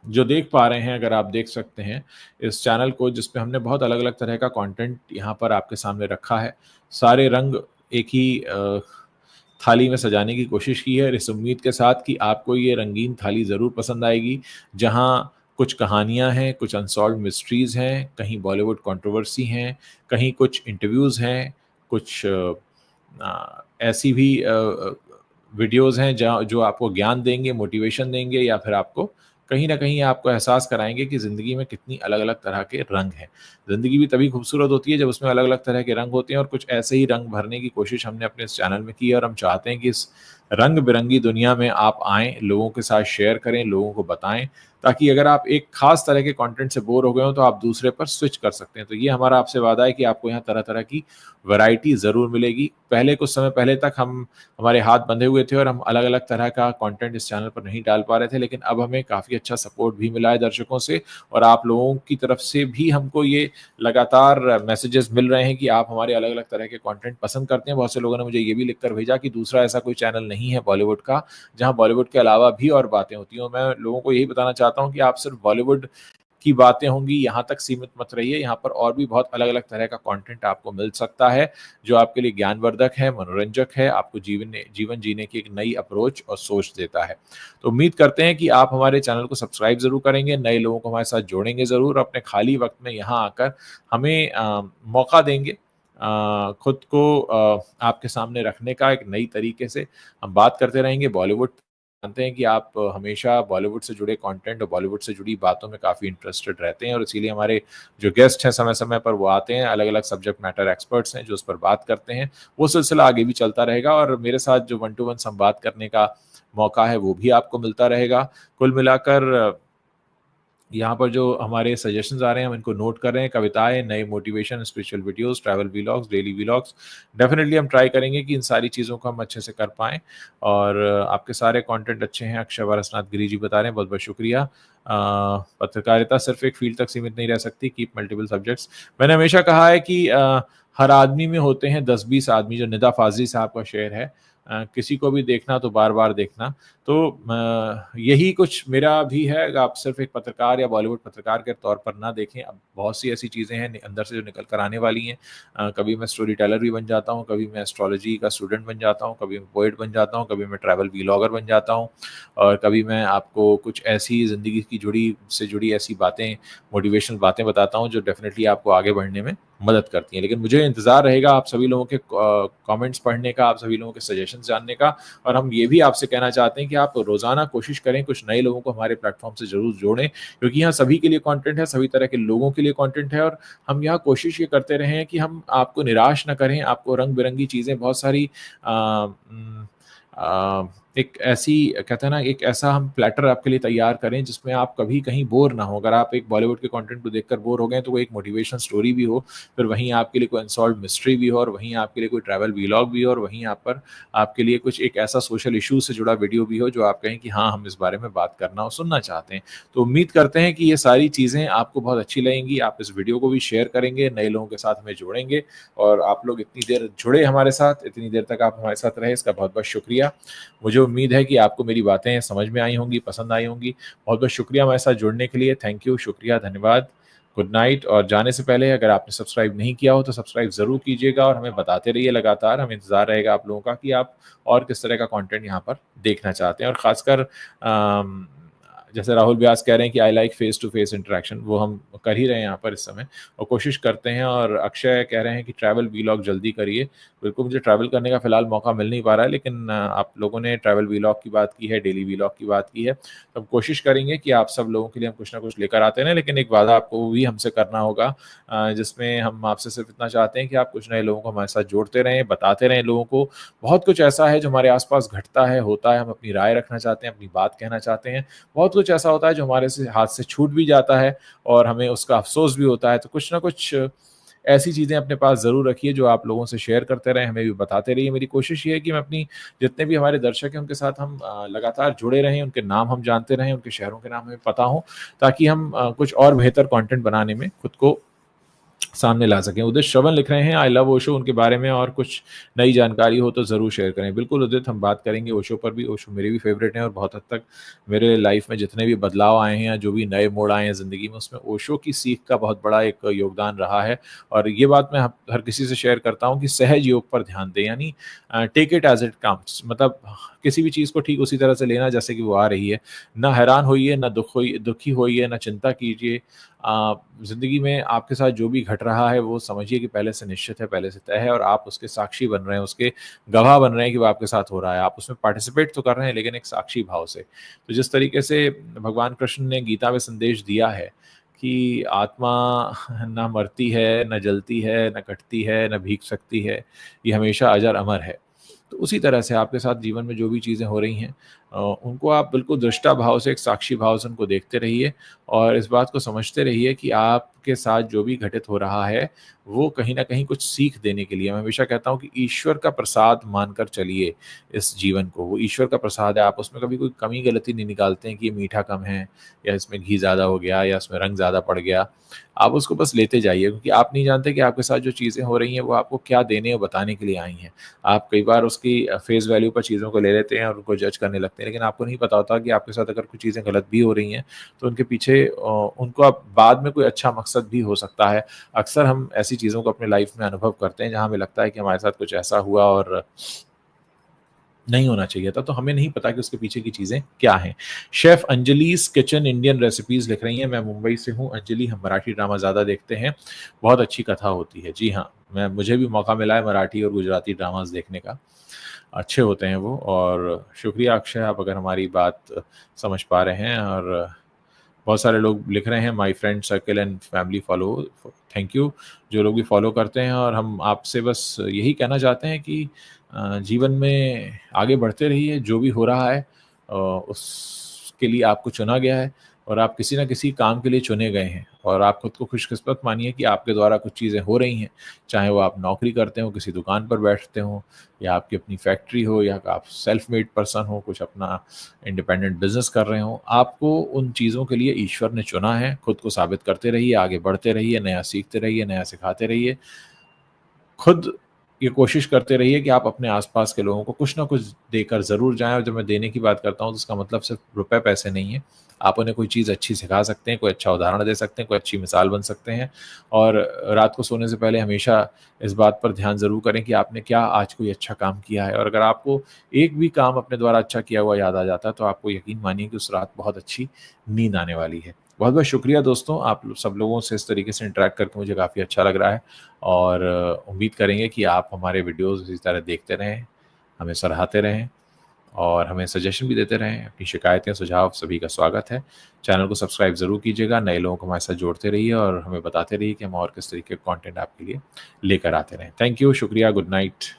जो देख पा रहे हैं, अगर आप देख सकते हैं इस चैनल को, जिस पे हमने बहुत अलग-अलग तरह का कंटेंट यहाँ पर आपके सामने रखा है। सारे रंग एक ही थाली में सजाने की कोशिश की है और इस उम्मीद के साथ कि आपको ये रंगीन थाली ज़रूर पसंद आएगी, जहाँ कुछ कहानियाँ हैं, कुछ अनसॉल्व्ड मिस्ट्रीज़ हैं, कहीं बॉलीवुड कंट्रोवर्सी हैं, कहीं कुछ इंटरव्यूज़ हैं, कुछ ऐसी भी वीडियोज़ हैं जहाँ जो आपको ज्ञान देंगे, मोटिवेशन देंगे या फिर आपको कहीं न कहीं आपको एहसास कराएँगे कि ज़िंदगी में कितनी अलग-अलग तरह के रंग हैं। ज़िंदगी भी तभी खूबसूरत होती है जब उसमें अलग-अलग तरह के रंग होते हैं और कुछ ऐसे ही रंग भरने की कोशिश हमने अपने इस चैनल में की है और हम चाहते हैं कि इस रंग-बिरंगी दुनिया में आप आएँ, लोगों के साथ शेयर करें, लोगों को बताएँ, ताकि अगर आप एक ख़ास तरह के कंटेंट से बोर हो गए हो तो आप दूसरे पर स्विच कर सकते हैं। तो ये हमारा आपसे वादा है कि आपको यहाँ तरह-तरह की वैरायटी ज़रूर मिलेगी। पहले कुछ समय पहले तक हमारे हाथ बंधे हुए थे और हम अलग-अलग तरह का कंटेंट इस चैनल पर नहीं डाल पा रहे थे, लेकिन अब हमें काफ़ी अच्छा सपोर्ट भी मिला है दर्शकों से और आप लोगों की तरफ से भी हमको ये लगातार मैसेजेस मिल रहे हैं कि आप हमारे अलग-अलग तरह के कंटेंट पसंद करते हैं। बहुत से लोगों ने मुझे ये भी लिखकर भेजा कि दूसरा ऐसा कोई चैनल नहीं है बॉलीवुड का, जहाँ बॉलीवुड के अलावा भी और बातें होती हों। मैं लोगों को यही बताना चाहता हूँ कि आप सिर्फ बॉलीवुड की बातें होंगी, यहाँ तक सीमित मत रहिए। यहाँ पर और भी बहुत अलग-अलग तरह का कंटेंट आपको मिल सकता है, जो आपके लिए ज्ञानवर्धक है, मनोरंजक है, आपको जीवन जीने की एक नई अप्रोच और सोच देता है। तो उम्मीद करते हैं कि आप हमारे चैनल को सब्सक्राइब ज़रूर करेंगे, नए लोगों को हमारे साथ जोड़ेंगे ज़रूर, अपने खाली वक़्त में यहाँ आकर हमें मौका देंगे खुद को आपके सामने रखने का एक नई तरीके से हम बात करते रहेंगे। बॉलीवुड जानते हैं कि आप हमेशा बॉलीवुड से जुड़े कंटेंट और बॉलीवुड से जुड़ी बातों में काफ़ी इंटरेस्टेड रहते हैं और इसीलिए हमारे जो गेस्ट हैं समय-समय पर वो आते हैं, अलग-अलग सब्जेक्ट मैटर एक्सपर्ट्स हैं जो उस पर बात करते हैं। वो सिलसिला आगे भी चलता रहेगा और मेरे साथ जो वन टू वन संवाद करने का मौका है वो भी आपको मिलता रहेगा। कुल मिलाकर यहाँ पर जो हमारे सजेशंस आ रहे हैं हम इनको नोट कर रहे हैं, कविताएँ, नए motivation, spiritual videos, travel vlogs, daily vlogs. Definitely हम ट्राई करेंगे कि इन सारी चीज़ों को हम अच्छे से कर पाएँ और आपके सारे कंटेंट अच्छे हैं, अक्षय वारसनाथ गिरी जी बता रहे हैं, बहुत-बहुत शुक्रिया। पत्रकारिता सिर्फ़ एक फ़ील्ड तक सीमित नहीं रह सकती, कीप मल्टीपल सब्जेक्ट्स। मैंने हमेशा कहा है कि हर आदमी में होते हैं 10-20 आदमी, जो निदा फ़ाज़ली साहब का शेर है, किसी को भी देखना तो बार-बार देखना। तो यही कुछ मेरा भी है, अगर आप सिर्फ़ एक पत्रकार या बॉलीवुड पत्रकार के तौर पर ना देखें, अब बहुत सी ऐसी चीज़ें हैं अंदर से जो निकल कर आने वाली हैं। कभी मैं स्टोरी टेलर भी बन जाता हूँ, कभी मैं एस्ट्रोलॉजी का स्टूडेंट बन जाता हूँ, कभी मैं पोएट बन जाता हूँ, कभी मैं ट्रैवल व्लॉगर बन जाता हूँ और कभी मैं आपको कुछ ऐसी ज़िंदगी की जुड़ी ऐसी बातें, मोटिवेशनल बातें बताता हूँ जो डेफ़िनिटली आपको आगे बढ़ने में मदद करती हैं। लेकिन मुझे इंतज़ार रहेगा आप सभी लोगों के कमेंट्स पढ़ने का, आप सभी लोगों के सजेशंस जानने का और हम ये भी आपसे कहना चाहते हैं कि आप रोज़ाना कोशिश करें कुछ नए लोगों को हमारे प्लेटफ़ॉर्म से ज़रूर जोड़ें, क्योंकि यहाँ सभी के लिए कंटेंट है, सभी तरह के लोगों के लिए कंटेंट है और हम यहाँ कोशिश ये करते रहें कि हम आपको निराश ना करें, आपको रंग-बिरंगी चीज़ें बहुत सारी अ, एक ऐसी कहते हैं ना, एक ऐसा हम प्लैटर आपके लिए तैयार करें जिसमें आप कभी कहीं बोर ना हो। अगर आप एक बॉलीवुड के कंटेंट को देखकर बोर हो गए तो वो एक मोटिवेशनल स्टोरी भी हो, फिर वहीं आपके लिए कोई अनसॉल्व्ड मिस्ट्री भी हो और वहीं आपके लिए कोई ट्रैवल व्लॉग भी हो और वहीं आप पर आपके लिए कुछ एक ऐसा सोशल इश्यू से जुड़ा वीडियो भी हो जो आप कहें कि हाँ, हम इस बारे में बात करना और सुनना चाहते हैं। तो उम्मीद करते हैं कि ये सारी चीज़ें आपको बहुत अच्छी लगेंगी। आप इस वीडियो को भी शेयर करेंगे, नए लोगों के साथ हमें जोड़ेंगे और आप लोग इतनी देर जुड़े हमारे साथ, इतनी देर तक आप हमारे साथ रहे, इसका बहुत-बहुत शुक्रिया। मुझे उम्मीद है कि आपको मेरी बातें समझ में आई होंगी, पसंद आई होंगी। बहुत-बहुत शुक्रिया हमारे साथ जुड़ने के लिए। थैंक यू, शुक्रिया, धन्यवाद। गुड नाइट और जाने से पहले अगर आपने सब्सक्राइब नहीं किया हो तो सब्सक्राइब ज़रूर कीजिएगा और हमें बताते रहिए लगातार। हमें इंतज़ार रहेगा आप लोगों का कि आप और किस तरह का कंटेंट यहाँ पर देखना चाहते हैं और ख़ासकर जैसे राहुल व्यास कह रहे हैं कि I like face to face interaction, वो हम कर ही रहे हैं यहाँ पर इस समय और कोशिश करते हैं। और अक्षय कह रहे हैं कि ट्रैवल व्लॉग जल्दी करिए। बिल्कुल, मुझे ट्रैवल करने का फ़िलहाल मौका मिल नहीं पा रहा है, लेकिन आप लोगों ने ट्रैवल व्लॉग की बात की है, डेली व्लॉग की बात की है, तो हम कोशिश करेंगे कि आप सब लोगों के लिए हम कुछ ना कुछ लेकर आते रहें। लेकिन एक वादा आपको वो भी हमसे करना होगा, जिसमें हम आपसे सिर्फ़ इतना चाहते हैं कि आप कुछ नए लोगों को हमारे साथ जोड़ते रहें, बताते रहें लोगों को। बहुत कुछ ऐसा है जो हमारे आस-पास घटता है, होता है, हम अपनी राय रखना चाहते हैं, अपनी बात कहना चाहते हैं। बहुत कुछ ऐसा होता है जो हमारे से हाथ से छूट भी जाता है और हमें उसका अफ़सोस भी होता है। तो कुछ ना कुछ ऐसी चीज़ें अपने पास ज़रूर रखिए जो आप लोगों से शेयर करते रहें, हमें भी बताते रहिए। मेरी कोशिश ये है कि मैं अपनी जितने भी हमारे दर्शक हैं उनके साथ हम लगातार जुड़े रहें, उनके नाम हम जानते रहें, उनके शहरों के नाम हमें पता हों, ताकि हम कुछ और बेहतर कंटेंट बनाने में खुद को सामने ला सकें। उदित श्रवण लिख रहे हैं, आई लव ओशो, उनके बारे में और कुछ नई जानकारी हो तो ज़रूर शेयर करें। बिल्कुल उदित, हम बात करेंगे ओशो पर भी। ओशो मेरे भी फ़ेवरेट हैं और बहुत हद तक मेरे लाइफ़ में जितने भी बदलाव आए हैं या जो भी नए मोड़ आए हैं ज़िंदगी में, उसमें ओशो की सीख का बहुत बड़ा एक योगदान रहा है। और ये बात मैं ह हर किसी से शेयर करता हूँ कि सहज योग पर ध्यान दें, यानी take it as it comes, मतलब किसी भी चीज़ को ठीक उसी तरह से लेना जैसे कि वो आ रही है। ना हैरान होइए, ना दुखी होइए, ना चिंता कीजिए। ज़िंदगी में आपके साथ जो भी घट रहा है वो समझिए कि पहले से निश्चित है, पहले से तय है और आप उसके साक्षी बन रहे हैं, उसके गवाह बन रहे हैं कि वो आपके साथ हो रहा है। आप उसमें पार्टिसिपेट तो कर रहे हैं लेकिन एक साक्षी भाव से। तो जिस तरीके से भगवान कृष्ण ने गीता में संदेश दिया है कि आत्मा ना मरती है, ना जलती है, ना कटती है, ना भीग सकती है, ये हमेशा अजर अमर है। तो उसी तरह से आपके साथ जीवन में जो भी चीज़ें हो रही हैं, उनको आप बिल्कुल दृष्टा भाव से, एक साक्षी भाव से उनको देखते रहिए और इस बात को समझते रहिए कि आपके साथ जो भी घटित हो रहा है, वो कहीं न कहीं कुछ सीख देने के लिए। मैं हमेशा कहता हूँ कि ईश्वर का प्रसाद मानकर चलिए इस जीवन को। वो ईश्वर का प्रसाद है, आप उसमें कभी कोई कमी गलती नहीं निकालते हैं कि ये मीठा कम है या इसमें घी ज़्यादा हो गया या इसमें रंग ज़्यादा पड़ गया। आप उसको बस लेते जाइए, क्योंकि आप नहीं जानते कि आपके साथ जो चीज़ें हो रही हैं, वो आपको क्या देने और बताने के लिए आई हैं। आप कई बार उसकी फेस वैल्यू पर चीज़ों को ले लेते हैं और उनको जज करने लगते हैं, लेकिन आपको नहीं पता होता कि आपके साथ अगर कुछ चीज़ें गलत भी हो रही हैं, तो उनके पीछे उनको आप बाद में कोई अच्छा मकसद भी हो सकता है। अक्सर हम ऐसी चीज़ों को अपनी लाइफ़ में अनुभव करते हैं, जहाँ हमें लगता है कि हमारे साथ कुछ ऐसा हुआ और नहीं होना चाहिए था, तो हमें नहीं पता कि उसके पीछे की चीज़ें क्या हैं। Chef Anjali's kitchen Indian recipes लिख रही हैं, मैं मुंबई से हूँ अंजलि, हम मराठी ड्रामा ज़्यादा देखते हैं, बहुत अच्छी कथा होती है। जी हाँ, मुझे भी मौका मिला है मराठी और गुजराती ड्रामाज़ देखने का, अच्छे होते हैं वो। और शुक्रिया अक्षय, आप अगर हमारी बात समझ पा रहे हैं। और बहुत सारे लोग लिख रहे हैं my friend circle and family follow, thank you जो लोग भी फॉलो करते हैं। और हम आपसे बस यही कहना चाहते हैं कि जीवन में आगे बढ़ते रहिए, जो भी हो रहा है उसके लिए आपको चुना गया है और आप किसी न किसी काम के लिए चुने गए हैं। और आप खुद को खुशकिस्मत मानिए कि आपके द्वारा कुछ चीज़ें हो रही हैं, चाहे वो आप नौकरी करते हो, किसी दुकान पर बैठते हो, या आपकी अपनी फैक्ट्री हो, या आप सेल्फ मेड पर्सन हो, कुछ अपना इंडिपेंडेंट बिजनेस कर रहे हो। आपको उन चीज़ों के लिए ईश्वर ने चुना है। खुद को साबित करते रहिए, आगे बढ़ते रहिए, नया सीखते रहिए, नया सिखाते रहिए। खुद ये कोशिश करते रहिए कि आप अपने आस-पास के लोगों को कुछ ना कुछ देकर ज़रूर जाएँ। और जब मैं देने की बात करता हूँ तो इसका मतलब सिर्फ़ रुपए-पैसे नहीं है। आप उन्हें कोई चीज़ अच्छी सिखा सकते हैं, कोई अच्छा उदाहरण दे सकते हैं, कोई अच्छी मिसाल बन सकते हैं। और रात को सोने से पहले हमेशा इस बात पर ध्यान ज़रूर करें कि आपने क्या आज कोई अच्छा काम किया है। और अगर आपको एक भी काम अपने द्वारा अच्छा किया हुआ याद आ जाता है, तो आपको यकीन मानिए कि उस रात बहुत अच्छी नींद आने वाली है। बहुत-बहुत शुक्रिया दोस्तों, आप सब लोगों से इस तरीके से इंटरैक्ट करके मुझे काफ़ी अच्छा लग रहा है। और उम्मीद करेंगे कि आप हमारे वीडियोज़ इसी तरह देखते रहें, हमें सराहते रहें और हमें सजेशन भी देते रहें। अपनी शिकायतें, सुझाव सभी का स्वागत है। चैनल को सब्सक्राइब ज़रूर कीजिएगा, नए लोगों को हमारे साथ जोड़ते रहिए और हमें बताते रहिए कि हम और किस तरीके का कंटेंट आपके लिए लेकर आते रहें। थैंक यू, शुक्रिया, गुड नाइट।